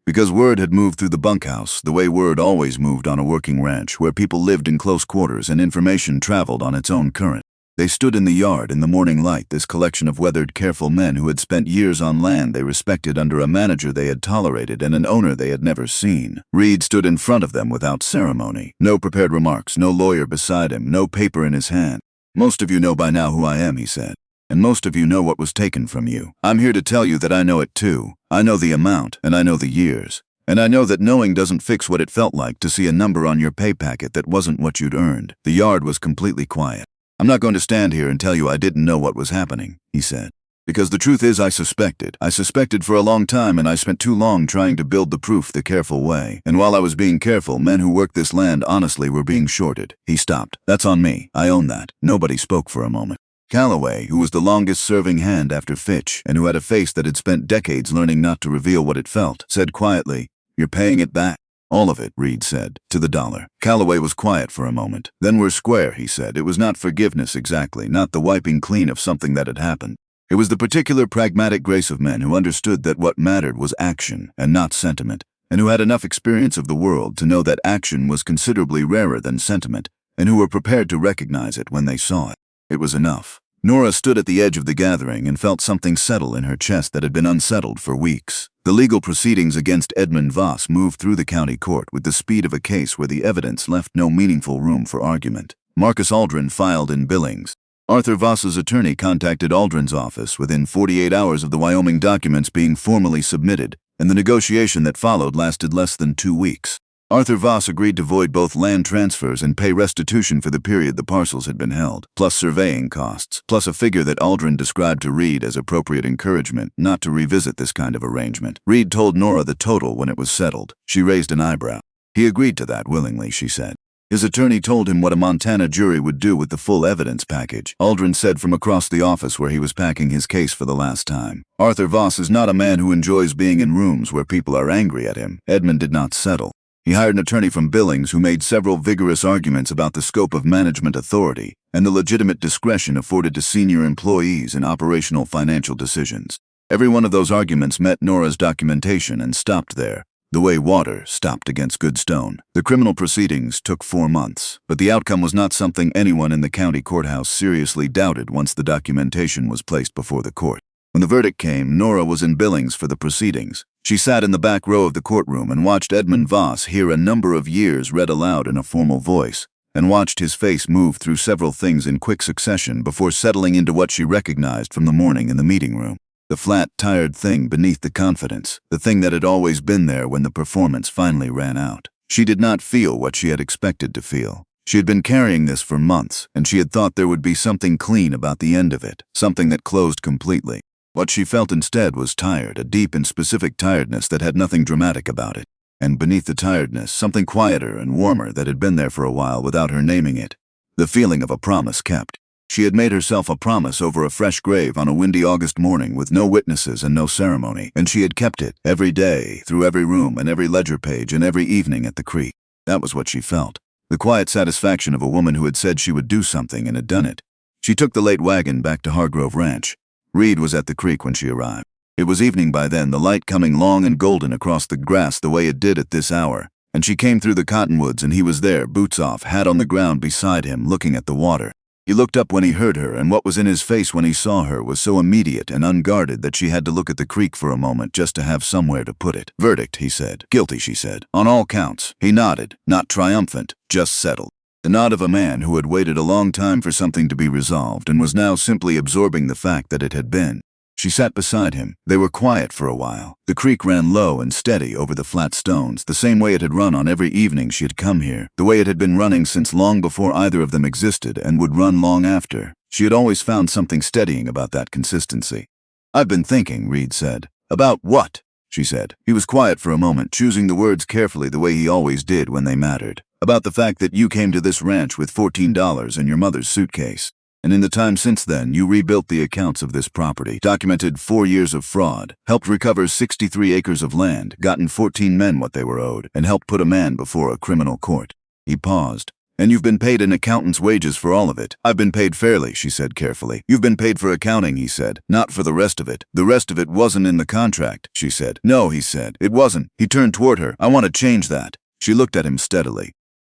Speaker 5: Because word had moved through the bunkhouse, the way word always moved on a working ranch, where people lived in close quarters and information traveled on its own current. They stood in the yard in the morning light, this collection of weathered, careful men who had spent years on land they respected under a manager they had tolerated and an owner they had never seen. Reed stood in front of them without ceremony. No prepared remarks, no lawyer beside him, no paper in his hand. "Most of you know by now who I am," he said. "And most of you know what was taken from you. I'm here to tell you that I know it too. I know the amount, and I know the years. And I know that knowing doesn't fix what it felt like to see a number on your pay packet that wasn't what you'd earned." The yard was completely quiet. "I'm not going to stand here and tell you I didn't know what was happening," he said. "Because the truth is I suspected. I suspected for a long time, and I spent too long trying to build the proof the careful way. And while I was being careful, men who worked this land honestly were being shorted." He stopped. "That's on me. I own that." Nobody spoke for a moment. Calloway, who was the longest-serving hand after Fitch, and who had a face that had spent decades learning not to reveal what it felt, said quietly, "You're paying it back." "All of it," Reed said, "to the dollar." Calloway was quiet for a moment. "Then we're square," he said. It was not forgiveness exactly, not the wiping clean of something that had happened. It was the particular pragmatic grace of men who understood that what mattered was action and not sentiment, and who had enough experience of the world to know that action was considerably rarer than sentiment, and who were prepared to recognize it when they saw it. It was enough. Nora stood at the edge of the gathering and felt something settle in her chest that had been unsettled for weeks. The legal proceedings against Edmund Voss moved through the county court with the speed of a case where the evidence left no meaningful room for argument. Marcus Aldrin filed in Billings. Arthur Voss's attorney contacted Aldrin's office within 48 hours of the Wyoming documents being formally submitted, and the negotiation that followed lasted less than 2 weeks. Arthur Voss agreed to void both land transfers and pay restitution for the period the parcels had been held, plus surveying costs, plus a figure that Aldrin described to Reed as appropriate encouragement not to revisit this kind of arrangement. Reed told Nora the total when it was settled. She raised an eyebrow. He agreed to that willingly, she said. His attorney told him what a Montana jury would do with the full evidence package. Aldrin said from across the office where he was packing his case for the last time. Arthur Voss is not a man who enjoys being in rooms where people are angry at him. Edmund did not settle. He hired an attorney from Billings who made several vigorous arguments about the scope of management authority and the legitimate discretion afforded to senior employees in operational financial decisions. Every one of those arguments met Nora's documentation and stopped there, the way water stopped against good stone. The criminal proceedings took 4 months, but the outcome was not something anyone in the county courthouse seriously doubted once the documentation was placed before the court. When the verdict came, Nora was in Billings for the proceedings. She sat in the back row of the courtroom and watched Edmund Voss hear a number of years read aloud in a formal voice, and watched his face move through several things in quick succession before settling into what she recognized from the morning in the meeting room. The flat, tired thing beneath the confidence, the thing that had always been there when the performance finally ran out. She did not feel what she had expected to feel. She had been carrying this for months, and she had thought there would be something clean about the end of it, something that closed completely. What she felt instead was tired, a deep and specific tiredness that had nothing dramatic about it. And beneath the tiredness, something quieter and warmer that had been there for a while without her naming it. The feeling of a promise kept. She had made herself a promise over a fresh grave on a windy August morning with no witnesses and no ceremony, and she had kept it every day, through every room and every ledger page and every evening at the creek. That was what she felt. The quiet satisfaction of a woman who had said she would do something and had done it. She took the late wagon back to Hargrove Ranch. Reed was at the creek when she arrived. It was evening by then, the light coming long and golden across the grass the way it did at this hour, and she came through the cottonwoods and he was there, boots off, hat on the ground beside him, looking at the water. He looked up when he heard her, and what was in his face when he saw her was so immediate and unguarded that she had to look at the creek for a moment just to have somewhere to put it. Verdict, he said. Guilty, she said. On all counts. He nodded, not triumphant, just settled. The nod of a man who had waited a long time for something to be resolved and was now simply absorbing the fact that it had been. She sat beside him. They were quiet for a while. The creek ran low and steady over the flat stones, the same way it had run on every evening she had come here, the way it had been running since long before either of them existed and would run long after. She had always found something steadying about that consistency. I've been thinking, Reed said. About what? She said. He was quiet for a moment, choosing the words carefully the way he always did when they mattered. About the fact that you came to this ranch with $14 in your mother's suitcase. And in the time since then, you rebuilt the accounts of this property, documented 4 years of fraud, helped recover 63 acres of land, gotten 14 men what they were owed, and helped put a man before a criminal court. He paused. And you've been paid an accountant's wages for all of it. I've been paid fairly, she said carefully. You've been paid for accounting, he said, not for the rest of it. The rest of it wasn't in the contract, she said. No, he said, it wasn't. He turned toward her. I want to change that. She looked at him steadily.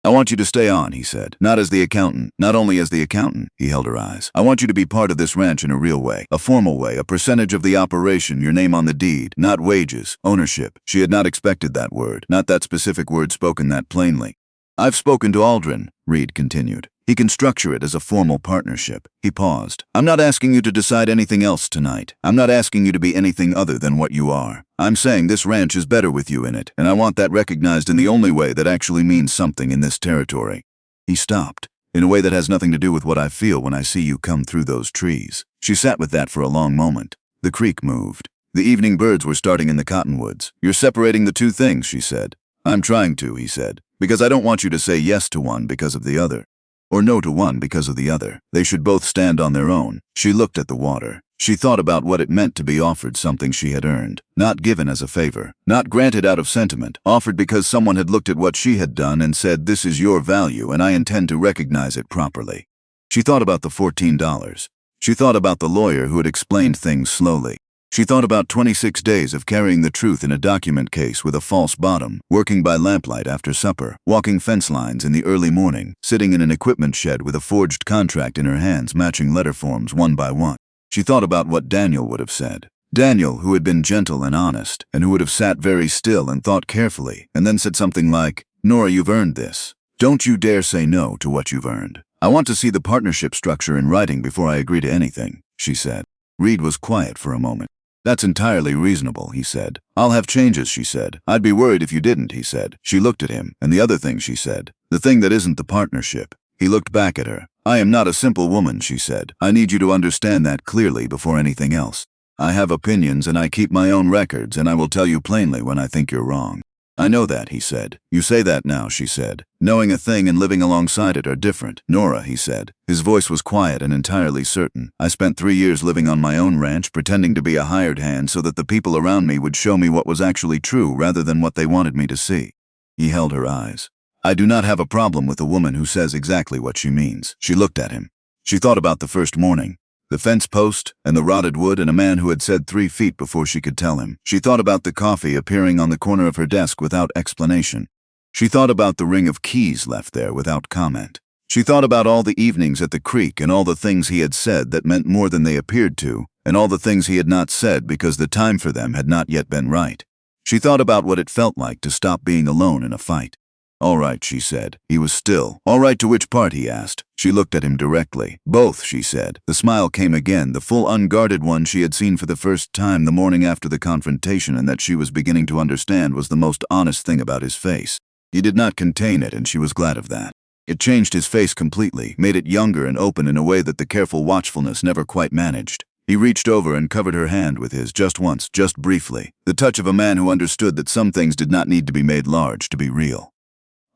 Speaker 5: I want you to stay on, he said. Not as the accountant, not only as the accountant, he held her eyes. I want you to be part of this ranch in a real way, a formal way, a percentage of the operation, your name on the deed, not wages, ownership. She had not expected that word, not that specific word spoken that plainly. I've spoken to Aldrin, Reed continued. He can structure it as a formal partnership. He paused. I'm not asking you to decide anything else tonight. I'm not asking you to be anything other than what you are. I'm saying this ranch is better with you in it, and I want that recognized in the only way that actually means something in this territory. He stopped, in a way that has nothing to do with what I feel when I see you come through those trees. She sat with that for a long moment. The creek moved. The evening birds were starting in the cottonwoods. You're separating the two things, she said. I'm trying to, he said, because I don't want you to say yes to one because of the other. Or no to one because of the other. They should both stand on their own. She looked at the water. She thought about what it meant to be offered something she had earned, not given as a favor, not granted out of sentiment, offered because someone had looked at what she had done and said, this is your value and I intend to recognize it properly. She thought about the $14. She thought about the lawyer who had explained things slowly. She thought about 26 days of carrying the truth in a document case with a false bottom, working by lamplight after supper, walking fence lines in the early morning, sitting in an equipment shed with a forged contract in her hands matching letter forms one by one. She thought about what Daniel would have said. Daniel, who had been gentle and honest, and who would have sat very still and thought carefully, and then said something like, Nora, you've earned this. Don't you dare say no to what you've earned. I want to see the partnership structure in writing before I agree to anything, she said. Reed was quiet for a moment. That's entirely reasonable, he said. I'll have changes, she said. I'd be worried if you didn't, he said. She looked at him, and the other thing she said. The thing that isn't the partnership. He looked back at her. I am not a simple woman, she said. I need you to understand that clearly before anything else. I have opinions and I keep my own records, and I will tell you plainly when I think you're wrong. I know that, he said. You say that now, she said. Knowing a thing and living alongside it are different. Nora, he said. His voice was quiet and entirely certain. I spent 3 years living on my own ranch, pretending to be a hired hand so that the people around me would show me what was actually true rather than what they wanted me to see. He held her eyes. I do not have a problem with a woman who says exactly what she means. She looked at him. She thought about the first morning. The fence post, and the rotted wood, and a man who had said 3 feet before she could tell him. She thought about the coffee appearing on the corner of her desk without explanation. She thought about the ring of keys left there without comment. She thought about all the evenings at the creek and all the things he had said that meant more than they appeared to, and all the things he had not said because the time for them had not yet been right. She thought about what it felt like to stop being alone in a fight. "All right," she said. He was still. "All right to which part?" he asked. She looked at him directly. "Both," she said. The smile came again, the full unguarded one she had seen for the first time the morning after the confrontation, and that she was beginning to understand was the most honest thing about his face. He did not contain it, and she was glad of that. It changed his face completely, made it younger and open in a way that the careful watchfulness never quite managed. He reached over and covered her hand with his, just once, just briefly, the touch of a man who understood that some things did not need to be made large to be real.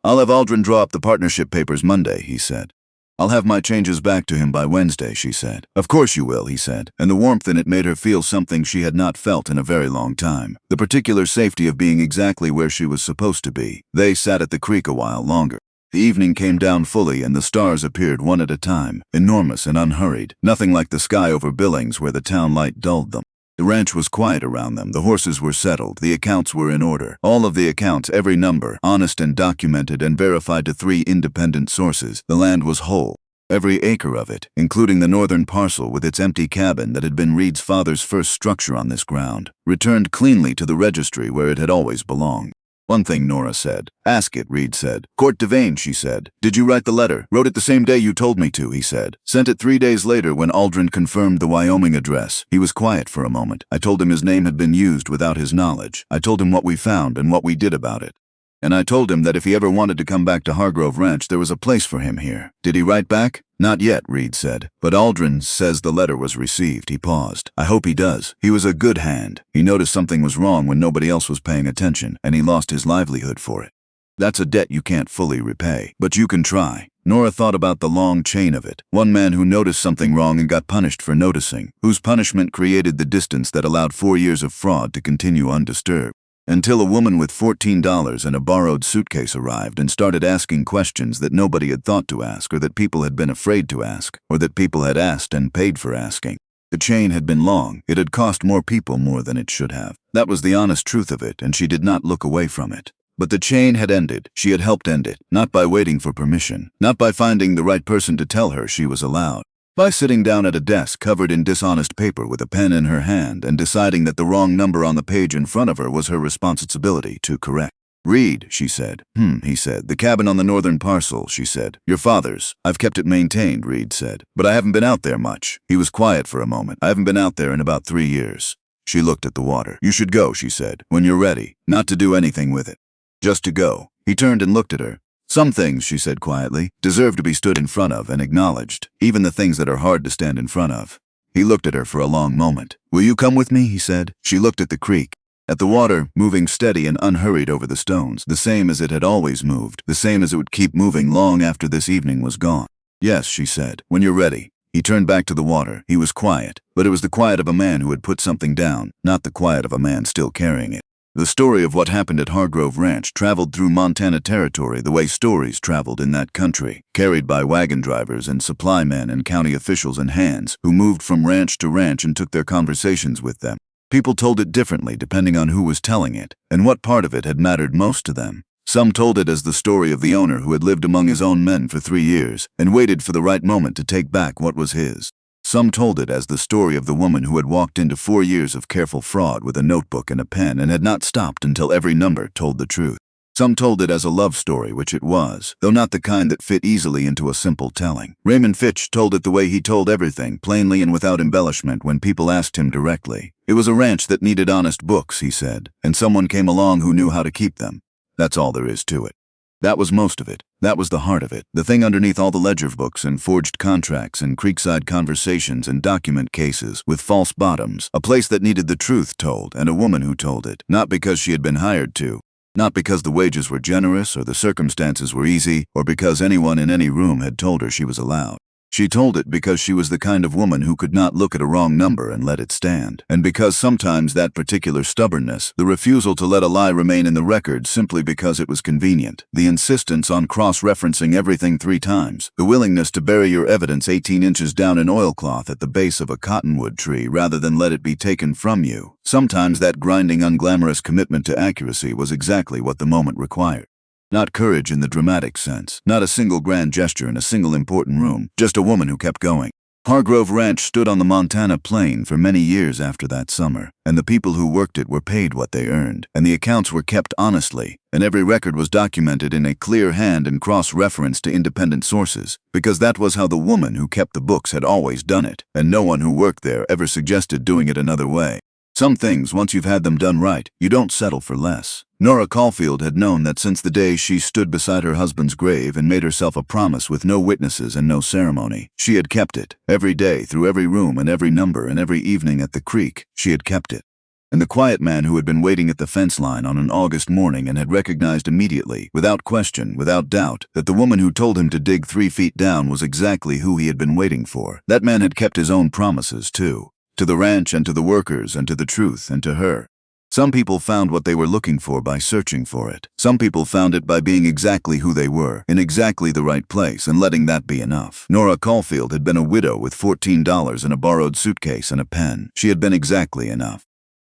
Speaker 5: "I'll have Aldrin draw up the partnership papers Monday," he said. "I'll have my changes back to him by Wednesday," she said. "Of course you will," he said, and the warmth in it made her feel something she had not felt in a very long time, the particular safety of being exactly where she was supposed to be. They sat at the creek a while longer. The evening came down fully, and the stars appeared one at a time, enormous and unhurried, nothing like the sky over Billings where the town light dulled them. The ranch was quiet around them, the horses were settled, the accounts were in order. All of the accounts, every number, honest and documented and verified to 3 independent sources. The land was whole. Every acre of it, including the northern parcel with its empty cabin that had been Reed's father's first structure on this ground, returned cleanly to the registry where it had always belonged. "One thing," Nora said. "Ask it," Reed said. "Court Devane," she said. "Did you write the letter?" "Wrote it the same day you told me to," he said. "Sent it 3 days later when Aldrin confirmed the Wyoming address." He was quiet for a moment. "I told him his name had been used without his knowledge. I told him what we found and what we did about it. And I told him that if he ever wanted to come back to Hargrove Ranch, there was a place for him here." "Did he write back?" "Not yet," Reed said. "But Aldrin says the letter was received." He paused. "I hope he does. He was a good hand. He noticed something was wrong when nobody else was paying attention, and he lost his livelihood for it. That's a debt you can't fully repay, but you can try." Nora thought about the long chain of it. One man who noticed something wrong and got punished for noticing, whose punishment created the distance that allowed 4 years of fraud to continue undisturbed. Until a woman with $14 and a borrowed suitcase arrived and started asking questions that nobody had thought to ask, or that people had been afraid to ask, or that people had asked and paid for asking. The chain had been long. It had cost more people more than it should have. That was the honest truth of it, and she did not look away from it. But the chain had ended. She had helped end it, not by waiting for permission, not by finding the right person to tell her she was allowed. By sitting down at a desk covered in dishonest paper with a pen in her hand and deciding that the wrong number on the page in front of her was her responsibility to correct. "Reed," she said. He said. "The cabin on the northern parcel," she said. "Your father's. I've kept it maintained," Reed said. "But I haven't been out there much." He was quiet for a moment. "I haven't been out there in about 3 years. She looked at the water. "You should go," she said, "when you're ready. Not to do anything with it. Just to go." He turned and looked at her. "Some things," she said quietly, "deserve to be stood in front of and acknowledged, even the things that are hard to stand in front of." He looked at her for a long moment. "Will you come with me?" he said. She looked at the creek, at the water, moving steady and unhurried over the stones, the same as it had always moved, the same as it would keep moving long after this evening was gone. "Yes," she said, "when you're ready." He turned back to the water. He was quiet, but it was the quiet of a man who had put something down, not the quiet of a man still carrying it. The story of what happened at Hargrove Ranch traveled through Montana territory the way stories traveled in that country, carried by wagon drivers and supply men and county officials and hands who moved from ranch to ranch and took their conversations with them. People told it differently depending on who was telling it and what part of it had mattered most to them. Some told it as the story of the owner who had lived among his own men for 3 years and waited for the right moment to take back what was his. Some told it as the story of the woman who had walked into 4 years of careful fraud with a notebook and a pen and had not stopped until every number told the truth. Some told it as a love story, which it was, though not the kind that fit easily into a simple telling. Raymond Fitch told it the way he told everything, plainly and without embellishment when people asked him directly. It was a ranch that needed honest books, he said, and someone came along who knew how to keep them. That's all there is to it. That was most of it. That was the heart of it. The thing underneath all the ledger books and forged contracts and creekside conversations and document cases with false bottoms. A place that needed the truth told and a woman who told it. Not because she had been hired to. Not because the wages were generous or the circumstances were easy or because anyone in any room had told her she was allowed. She told it because she was the kind of woman who could not look at a wrong number and let it stand. And because sometimes that particular stubbornness, the refusal to let a lie remain in the record simply because it was convenient, the insistence on cross-referencing everything 3 times, the willingness to bury your evidence 18 inches down in oilcloth at the base of a cottonwood tree rather than let it be taken from you. Sometimes that grinding, unglamorous commitment to accuracy was exactly what the moment required. Not courage in the dramatic sense, not a single grand gesture in a single important room, just a woman who kept going. Hargrove Ranch stood on the Montana plain for many years after that summer, and the people who worked it were paid what they earned, and the accounts were kept honestly, and every record was documented in a clear hand and cross-reference to independent sources, because that was how the woman who kept the books had always done it, and no one who worked there ever suggested doing it another way. Some things, once you've had them done right, you don't settle for less. Nora Caulfield had known that since the day she stood beside her husband's grave and made herself a promise with no witnesses and no ceremony. She had kept it. Every day, through every room and every number and every evening at the creek, she had kept it. And the quiet man who had been waiting at the fence line on an August morning and had recognized immediately, without question, without doubt, that the woman who told him to dig 3 feet down was exactly who he had been waiting for. That man had kept his own promises, too. To the ranch and to the workers and to the truth and to her. Some people found what they were looking for by searching for it. Some people found it by being exactly who they were, in exactly the right place, and letting that be enough. Nora Caulfield had been a widow with $14 in a borrowed suitcase and a pen. She had been exactly enough.